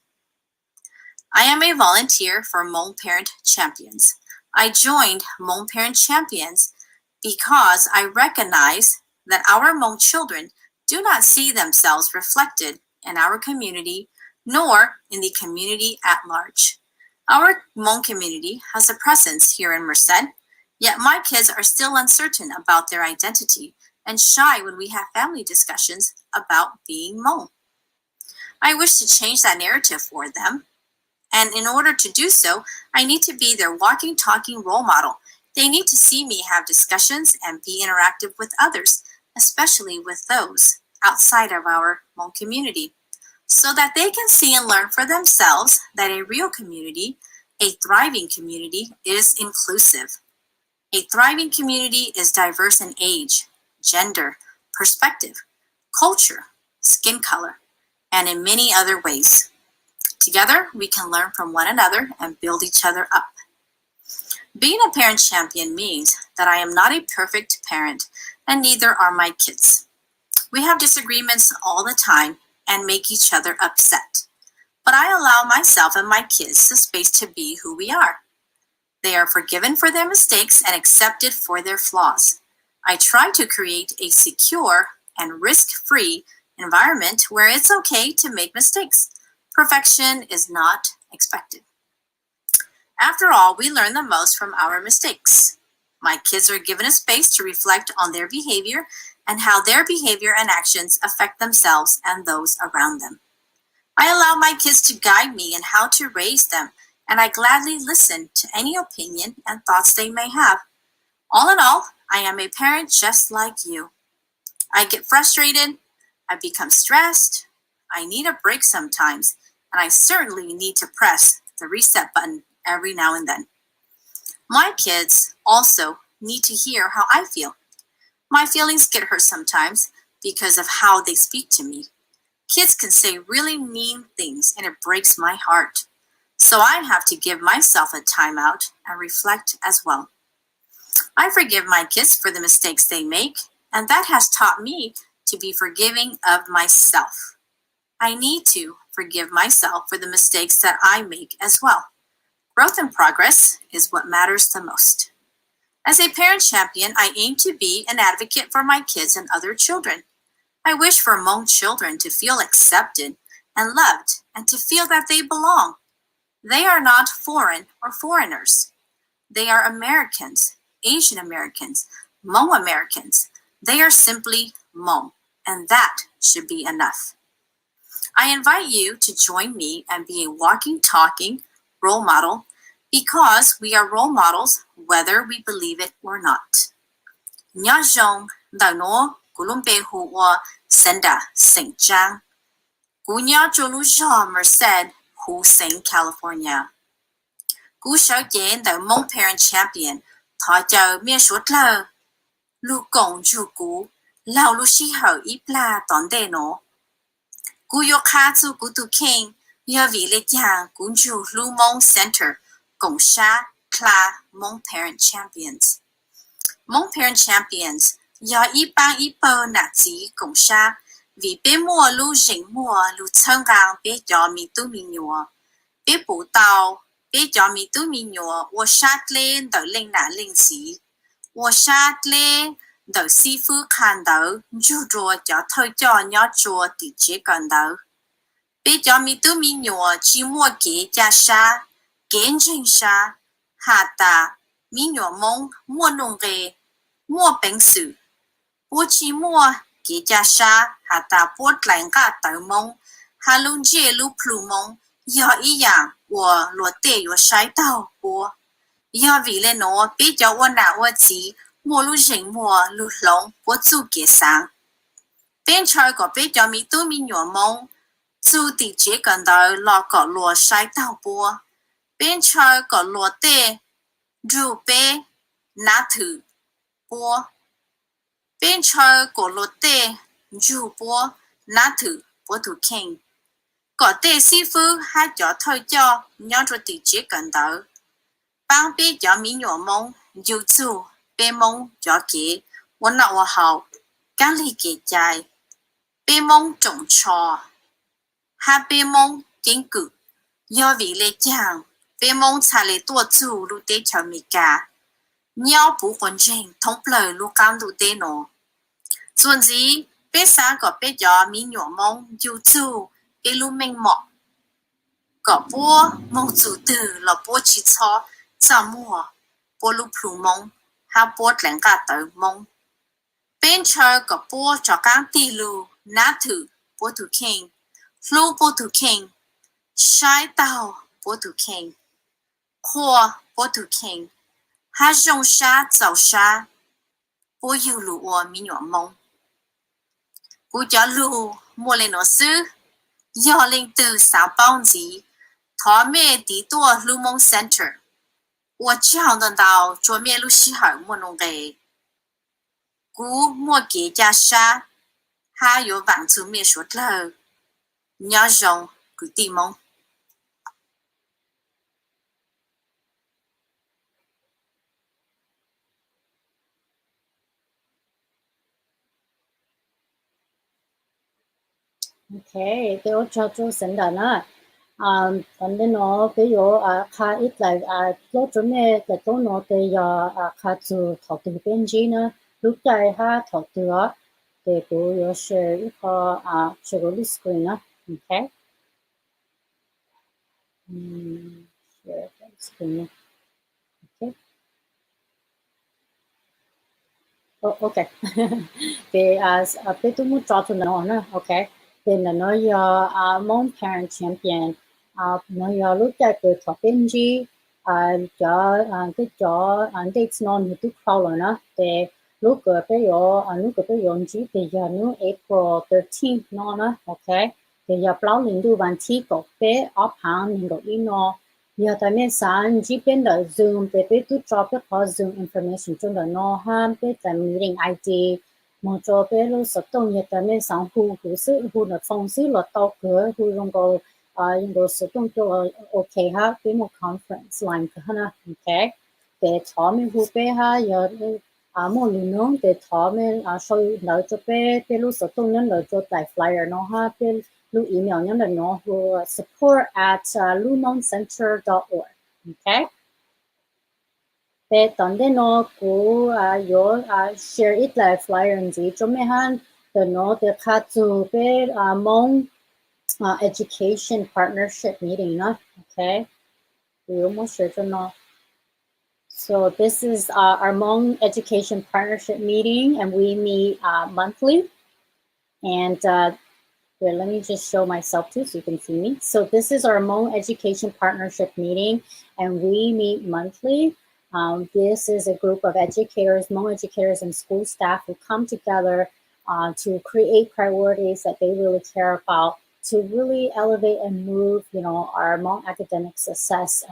I am a volunteer for Hmong Parent Champions. I joined Hmong Parent Champions because I recognize that our Hmong children do not see themselves reflected in our community, nor in the community at large. Our Hmong community has a presence here in Merced, yet my kids are still uncertain about their identity and shy when we have family discussions about being Hmong. I wish to change that narrative for them, and in order to do so, I need to be their walking, talking role model. They need to see me have discussions and be interactive with others, especially with those outside of our Hmong community, so that they can see and learn for themselves that a real community, a thriving community, is inclusive. A thriving community is diverse in age, gender, perspective, culture, skin color, and in many other ways. Together, we can learn from one another and build each other up. Being a parent champion means that I am not a perfect parent, and neither are my kids. We have disagreements all the time and make each other upset. But I allow myself and my kids the space to be who we are. They are forgiven for their mistakes and accepted for their flaws. I try to create a secure and risk-free environment where it's okay to make mistakes. Perfection is not expected. After all, we learn the most from our mistakes. My kids are given a space to reflect on their behavior and how their behavior and actions affect themselves and those around them. I allow my kids to guide me in how to raise them, and I gladly listen to any opinion and thoughts they may have. All in all, I am a parent just like you. I get frustrated, I become stressed, I need a break sometimes, and I certainly need to press the reset button every now and then. My kids also need to hear how I feel. My feelings get hurt sometimes because of how they speak to me. Kids can say really mean things and it breaks my heart. So I have to give myself a timeout and reflect as well. I forgive my kids for the mistakes they make, and that has taught me to be forgiving of myself. I need to forgive myself for the mistakes that I make as well. Growth and progress is what matters the most. As a parent champion, I aim to be an advocate for my kids and other children. I wish for Hmong children to feel accepted and loved and to feel that they belong. They are not foreign or foreigners. They are Americans, Asian Americans, Hmong Americans. They are simply Hmong, and that should be enough. I invite you to join me and be a walking, talking role model because we are role models whether we believe it or not. Nhớ dòng đào nó của lông bê hù wa senda St. John. Cú nhớ cho lũ giò Merced hù St. California. Cú sở chế đào Hmong Parent Champion thọ chờ miê suốt lờ. Lũ cổng chú cú lao lũ xí hở ít la tón đề nó. Cú yô khá chú cú tù kênh yô vì lê giang cú chú lũ Hmong Center cổng xa Kla Hmong Parent Champions. Hmong Parent Champions do y bang y bơ nạ chí cổng xa vì bế mùa lưu rỉnh mùa lưu chân gang bế cho mi tu mi nhùa. Bế bù tàu bế cho mi tu mi nhùa wo sát lên đỡ linh nạ linh xí. Wo sát lên đỡ si phu khăn đỡ dù rùa cho thôi cho nhỏ chùa tỷ chế cần đỡ. Bế cho mi tu mi nhùa chỉ mua kế cha xa, kế trình xa, hạ tà, mi nhùa mông mua nông ghê, mua bánh sự. Bố chỉ mua kế cha xa, hạ tà bố lãnh cả tờ mông, hạ lông dê lưu plù mông, do ý dạng của lùa tê yếu sái tàu bố. Do vì lên nó bế cho ôn nạ ôn chí, mua lưu rỉnh mua lưu lông bố chú kế sáng. Bên trời có bế cho mi tu mi nhùa mông, chú tỷ chế cần đời lò có lùa sái tàu bố. Bên trời có lùa tê, rù bế, ná thử, bố. Bên trời có lùa tê, rù bố, ná thử, bố thủ kênh. Có tê si phu hai cho thôi cho, nhỏ cho tỷ chế cần đời. Bang bế cho mi nhùa mông, dù chú, bế mông cho kế, wọ́n nọ wọ́n hào, gán lì kế chai. Bế mông trồng trò. Hạ bế mông kinh cử, do vì lê chàng, bế mông trả lê tùa chú lưu tế cho mì cả. Nhau bú quần rình thông lời lưu cam lưu tế nổ. Dùn dĩ, bế sáng có bế cho mi nhổ mông dù chú bế lưu mênh mọ. Có bố mông chú tử là bố chí cho cho mùa bố lưu plù mông hạ bố lãnh cả tới mông. Bên trời có bố cho căng tì lưu ná thử bố thủ kênh. Lưu bố thủ kênh. Sái tàu bố thủ kênh. Khô bố thủ kênh. Hạ rong xa dạo xa. Bố yêu lưu ua mi nhọ mông. Cú cho lưu mua lên nó sư. Do linh từ sáng bóng dí. Thó mê tí tùa lưu mông center. 我只好等到桌面路西海莫弄给，古莫给加沙，还有网出面说了，你要用古地蒙。Okay, cái ô cho chú sinh đàn á. Còn đến nó cái yếu khá ít là lúc chúng mẹ cái chỗ nó thì khá chú thọ từ bên gì nữa. Lúc tại ha thọ từ á thì cũng yếu share ít có share cái screen á. Okay. Share cái screen. Okay. Okay. Thì bé tôi muốn cho tụi nó nữa, okay. Thì nó Hmong parent champion nó lúc tại cái top bên gì cho cái cho dates non thì tôi follow nữa. Thì lúc cái bé gì thì giờ nó April 13th nó nữa, okay. Thì giờ bao lần tôi bạn thi có bé ở hàng những cái ino giờ tại nên sáng chỉ bên đó Zoom bé tôi cho bé có Zoom information trong đó nó ha bé tại meeting ID một cho bé lúc sắp tới giờ tại nên sáng hú sự hú là phong sự là tao cửa hú dùng cái sắp tới cho ok ha bé một conference line cái ha ok bé thọ mình hú bé ha giờ một lần nữa bé thọ mình show nói cho bé lúc sắp tới nhân nói cho tại flyer nó ha bé lưu email nhân là nó support@lumoncenter.org. Okay. Bé tận đến nó cũng share ít lại flyer gì cho mấy han để nó để khát chú bé Hmong education partnership meeting nó. Okay. Điều muốn share cho nó. So this is our Hmong education partnership meeting, and we meet monthly. And here, let me just show myself too so you can see me. So this is our Hmong Education Partnership meeting, and we meet monthly. This is a group of educators, Hmong educators and school staff who come together to create priorities that they really care about, to really elevate and move, our Hmong academic success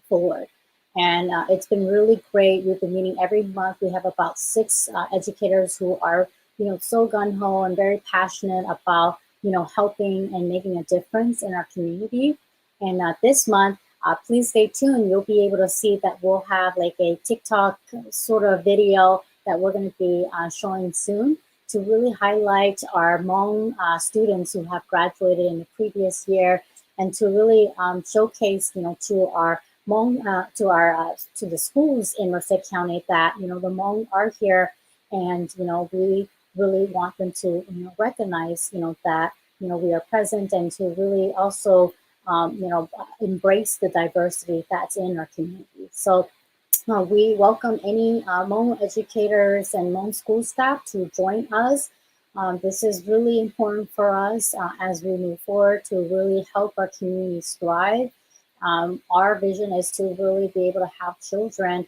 forward. And it's been really great. We've been meeting every month. We have about 6 educators who are, so gung-ho and very passionate about helping and making a difference in our community. And this month, please stay tuned. You'll be able to see that we'll have like a TikTok sort of video that we're going to be showing soon to really highlight our Hmong students who have graduated in the previous year, and to really showcase, to our Hmong, to the schools in Merced County that, the Hmong are here, and, we really want them to recognize that we are present, and to really also embrace the diversity that's in our community. So we welcome any Hmong educators and Hmong school staff to join us. This is really important for us as we move forward to really help our communities thrive. Our vision is to really be able to have children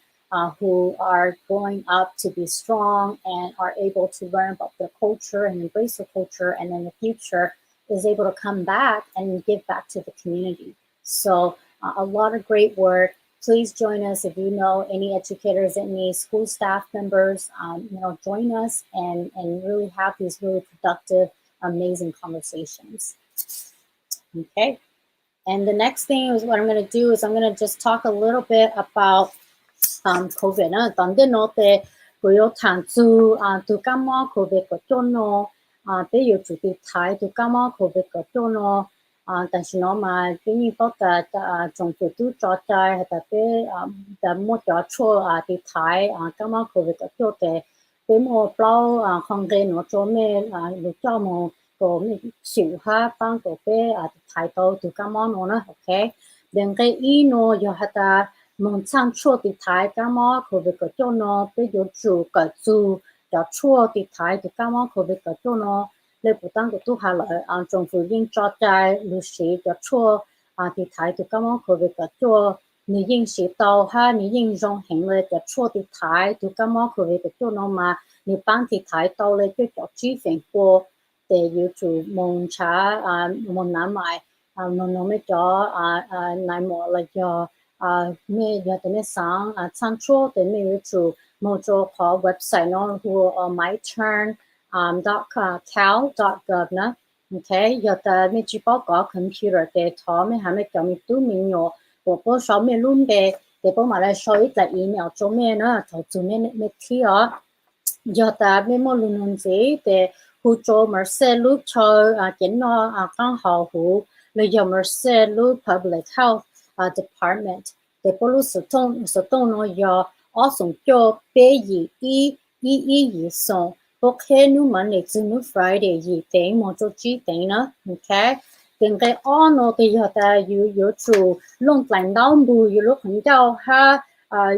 who are growing up to be strong and are able to learn about their culture and embrace the culture, and in the future is able to come back and give back to the community. So a lot of great work. Please join us if you know any educators, any school staff members, join us and really have these really productive, amazing conversations. Okay. And the next thing is what I'm going to do is I'm going to just talk a little bit about COVID. Tận đến nó để có tham dự từ cảm ơn COVID của chúng nó bây giờ chủ tịch Thái từ cảm ơn COVID của chúng nó但是nó mà cái như có cả trong từ từ cho trái hay là cái một chỗ cho tịch Thái cảm ơn COVID của chúng để cái một bao không gây nó cho mình được cho một có mình chịu ha bằng của cái Thái đâu từ cảm ơn nó nữa, ok. Then cái ý nó giờ hay mong sang chua thì thái cảm ơn COVID của cho nó bây giờ chủ cái chủ cho chua thì thái thì cảm ơn COVID của cho nó lấy bộ tăng của tôi hà lợi trong phụ huynh cho trái lưu sĩ cho chua thì thái thì cảm ơn COVID của cho nếu như sĩ tàu ha nếu như dùng hìnhเลยcho chua thì thái thì cảm ơn COVID của cho nó mà nếu bán thì thái tàu lấy cho chi phí của để yêu chủ mong trả mong nắm lại nó mới cho nãy một là cho mẹ giờ tụi sáng sáng chỗ tụi mẹ chủ một chỗ có website nó của myturn.cal.gov nữa, ok. Giờ tụi mẹ chỉ bảo có computer để thọ mẹ hàm mẹ cho mẹ tụi mình nhỏ của bố sáu mẹ luôn để bố mà lại show ít là email cho mẹ nữa thọ tụi mẹ thi ở giờ tụi mẹ mua luôn gì để hỗ trợ Merced lúc cho kiến nó刚好hỗ lợi dụng Merced lúc public health department để bố lúc sử dụng nó giờ ở sông cho bé gì sông bố khi nu mà để dùng nu Friday gì tiếng một chỗ chỉ tiếng nữa, ok. Tiếng cái ở nó thì giờ ta yêu chủ long lãnh đạo bu yêu lúc hắn giao ha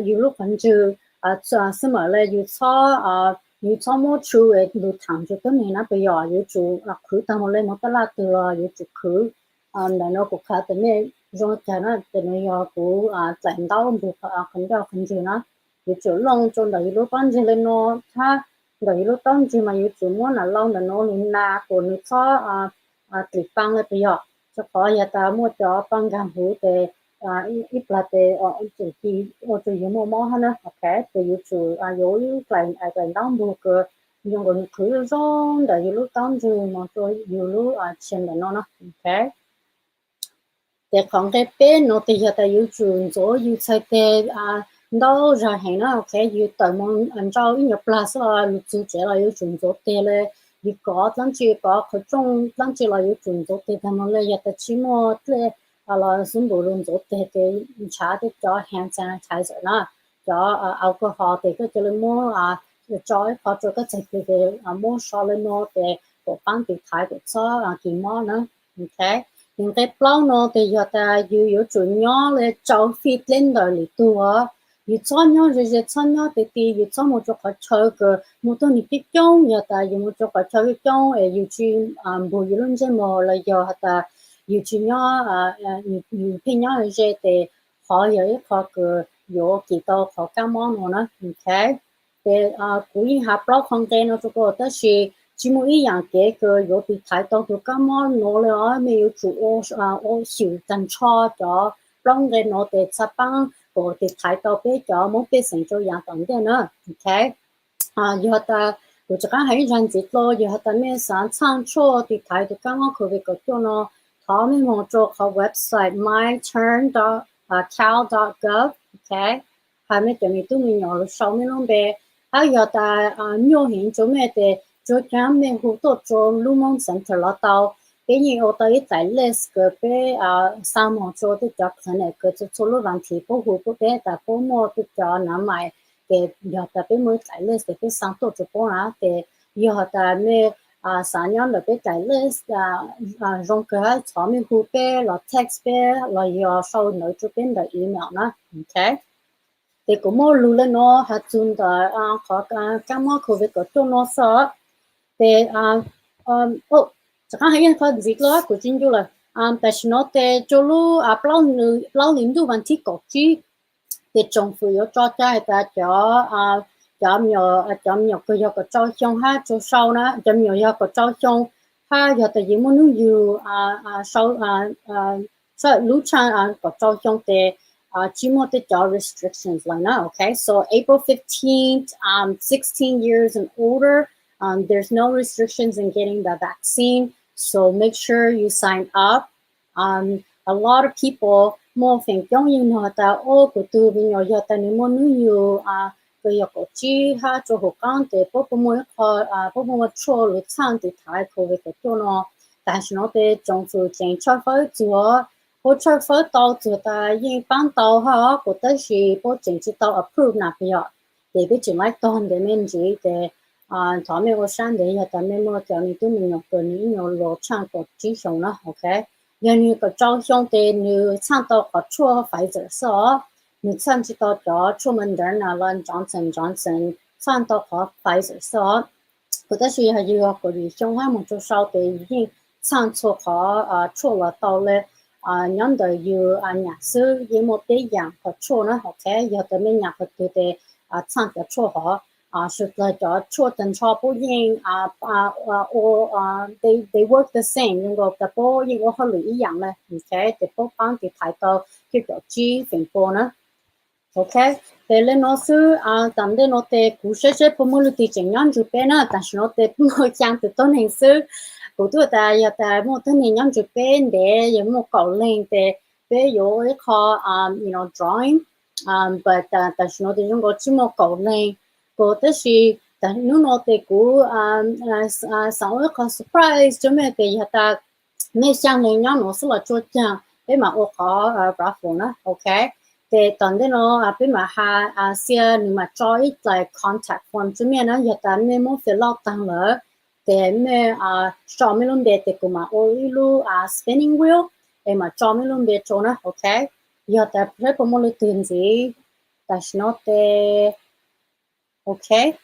yêu lúc hắn chữ xem mà là yêu cho you cho mua chú ấy lu thằng cho cái này nó bây giờ you chú khử tao một lên một cái là từ là you chú khử là nó cũng khá từ này rồi cái nó từ này giờ cũng chạy đau buộc không đau không gì nó you chú long cho đấy lúc bán gì lên nó ha đấy lúc bán gì mà you chú muốn là long là nó luôn na của nó cho tụi băng là bây giờ cho có giờ ta mua cho băng gam hũ để ít là để chỉ khi chỉ dùng mua hơn ok để you chú you lại đóng buộc dùng cái khử rong để you lúc đóng gì mà rồi you lúc trên là nó ok để không cái bên nó thì giờ ta you chú rồi you sai để đâu ra hay nó ok you tự muốn ăn rau ít nhập plus là you chú chế là you chú rồi để là you có lắm chỉ có cái trong lắm chỉ là you chú rồi để他们来giờ ta chỉ mua để là dùng đồ luôn rồi để trả để cho hand sanitizer nó cho alcohol để cái cho lên mua cho có cho cái dịch để mua sau lên nó để có bán bị thái của cho kỳ mò nữa ok những cái bao nó thì giờ ta you chủ nhỏ là cho fit lên đời lý tua you cho nhỏ rồi cho nhỏ thì you cho một chỗ có chơi cái một tuần đi biết chung giờ ta you một chỗ có chơi chung you chỉ bồi luôn chứ mà là giờ ta you chỉ nhỏ you khi nhỏ rồi thì họ giờ họ cái yo kỳ tao họ cảm ơn nó ok thì cú yên học bao không tên nó cho cô đó là chỉ một ý dạng cái yo bị thái độ cái cảm ơn nó là mình chủ ô xỉu chân cho bao cái nó để sắp bằng của thì thái độ bây giờ muốn biến thành cho dạng tổng đấy nữa ok giờ ta我这刚还认识了，以后他们上唱错的台的刚刚可别个做呢，他们么做个 website myturn.cal.gov，OK，还没等你都没有了，上面弄呗，还有的nhiều hiện chỗ咩的，做讲咩好多做 Lumon Center 了到，给你我到一在 list 个呗上网做的叫可能个就做了问题保护不呗，但保姆的叫拿买。để giờ ta biết mới chạy lên để cái sáng tổ chức bỏ để giờ ta mới sáng nhau là biết chạy lên dùng cái cho mình hú bé là text bé là giờ sau nói cho bên là email nó ok thì cũng mua luôn lên nó hạt dùng đó có cái mua covid có cho nó sợ thì chắc hẳn hay có việc đó của chính chú là tại nó để cho lu bao nhiêu du vấn thi có chi thì trong phủ yếu cho cha ta cho nhiều cái có cho xong ha cho sau đó cho nhiều có cho xong ha giờ tại vì muốn nhiều sau sau lúc cha có cho xong thì chỉ muốn để cho restrictions lại nữa okay so April 15th 16 years and older there's no restrictions in getting the vaccine so make sure you sign up a lot of people mua phèn giống như nó ta ô của từ bây giờ ta nếu muốn nhiều bây giờ có chi ha cho họ con để bố mua cho lựa chọn để thái khẩu vị của nó但是nó để trong phủ chính cho phơi chúa bố cho phơi tàu chúa ta yên ban tàu ha của ta là bố chính chỉ tàu approve nạp giờ để biết chỉ lại toàn để mình chỉ để thọ mình có sáng để giờ ta mình mua cho mình tụi mình nhọc cái nhiều lựa chọn của chính sống nó ok giờ như cái trong xong thì như sang到có chua Pfizer số như sang chỉ到cho chua Moderna là Johnson sang到có Pfizer số có thể là hay có đi xong hai một chút sau thì已sang cho có chua là到了nhóm đời như nhà sư như một cái dạng có chua nó ok giờ tới mình nhà có từ để sang cái chua họ sự là cho chua tần cho bố yên they work the same nhưng mà tập bố yên có hơi ý dạng này ok để bố bán thì thái độ cái kiểu chi phần bố nữa ok để lên nó sư tạm để nó để cú sẽ bố mua được tiền nhân chụp bên á但是nó để mua trang từ tôn hình sư của tôi ta giờ ta mua tôn hình nhân chụp bên để giờ mua cầu lên để bây giờ cái kho you know drawing but 但是nó để dùng cái chỉ mua cầu lên có thể là tại nếu nó thì cũng sau cái surprise cho mình thì ta mấy sáng này nó sẽ là cho chăng để mà ô có raffle nữa ok thì tận đây nó để mà xe nhưng mà cho ít lại contact form cho mình nó giờ ta mình muốn fill out tăng nữa để mình cho mình luôn để cũng mà ô lu spinning wheel để mà cho mình luôn để cho nó ok giờ ta phải có một tiền gì tại nó thì ok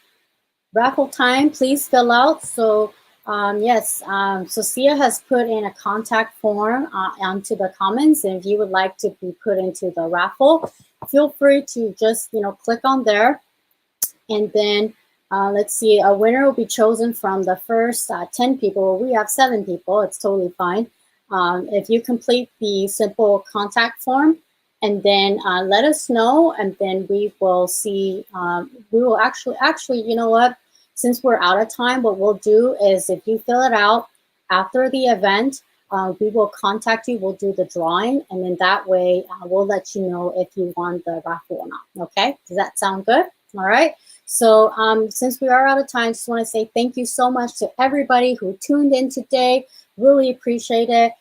raffle time, please fill out. So yes, Sophia has put in a contact form onto the comments. And if you would like to be put into the raffle, feel free to just, click on there. And then let's see, a winner will be chosen from the first 10 people. We have 7 people. It's totally fine. If you complete the simple contact form, and then let us know, and then we will see. We will actually, you know what? Since we're out of time, what we'll do is if you fill it out after the event, we will contact you. We'll do the drawing, and then that way we'll let you know if you won the raffle or not. Okay? Does that sound good? All right. So since we are out of time, just want to say thank you so much to everybody who tuned in today. Really appreciate it.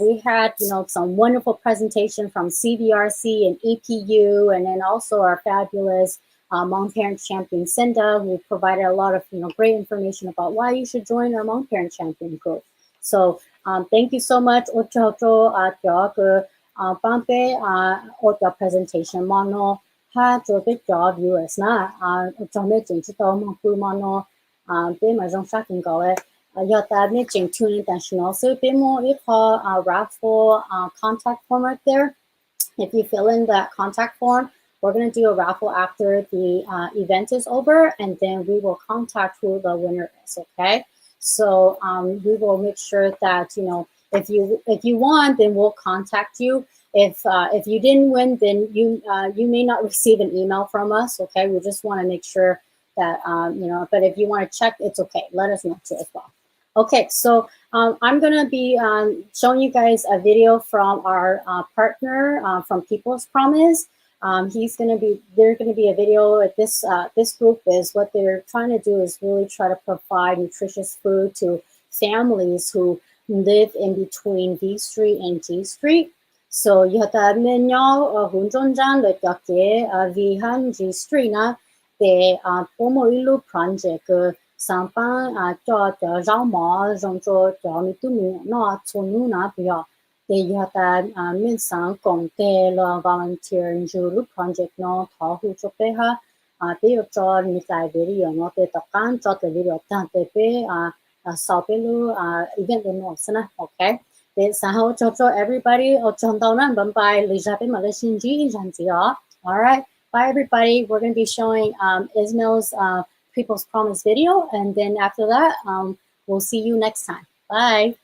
We had, some wonderful presentation from CVRC and EPU, and then also our fabulous Hmong Parent Champion Cinda, who provided a lot of, great information about why you should join our Hmong Parent Champion group. So thank you so much. Presentation mono. Ha cho biết cho viewers na cho mấy chuyện chỉ tao mong phụ mà nó bên mà trong sát kinh gọi giờ ta mấy chuyện tune international so bên more ít họ raffle contact form right there. If you fill in that contact form, we're going to do a raffle after the event is over, and then we will contact who the winner is. Okay, so we will make sure that if you want, then we'll contact you. If you didn't win, then you may not receive an email from us. Okay, we just want to make sure that But if you want to check, it's okay. Let us know too as well. Okay, so I'm gonna be showing you guys a video from our partner from People's Promise. There's gonna be a video at this group is what they're trying to do is really try to provide nutritious food to families who live in between V Street and G Street. So hunjonjan le Vihan G Street na để pomo ilu project sang ban cho rau mỏ dùng cho mi tu mi nó chôn nu na bia để min sang công tế lo volunteer ju lu project nó thọ hu cho pe ha để cho mi lại video nó để tập can cho cái video tan để pe sau pe lu event nó sana okay. So cho everybody bye all right, bye everybody. We're going to be showing Ismail's People's Promise video, and then after that we'll see you next time. Bye.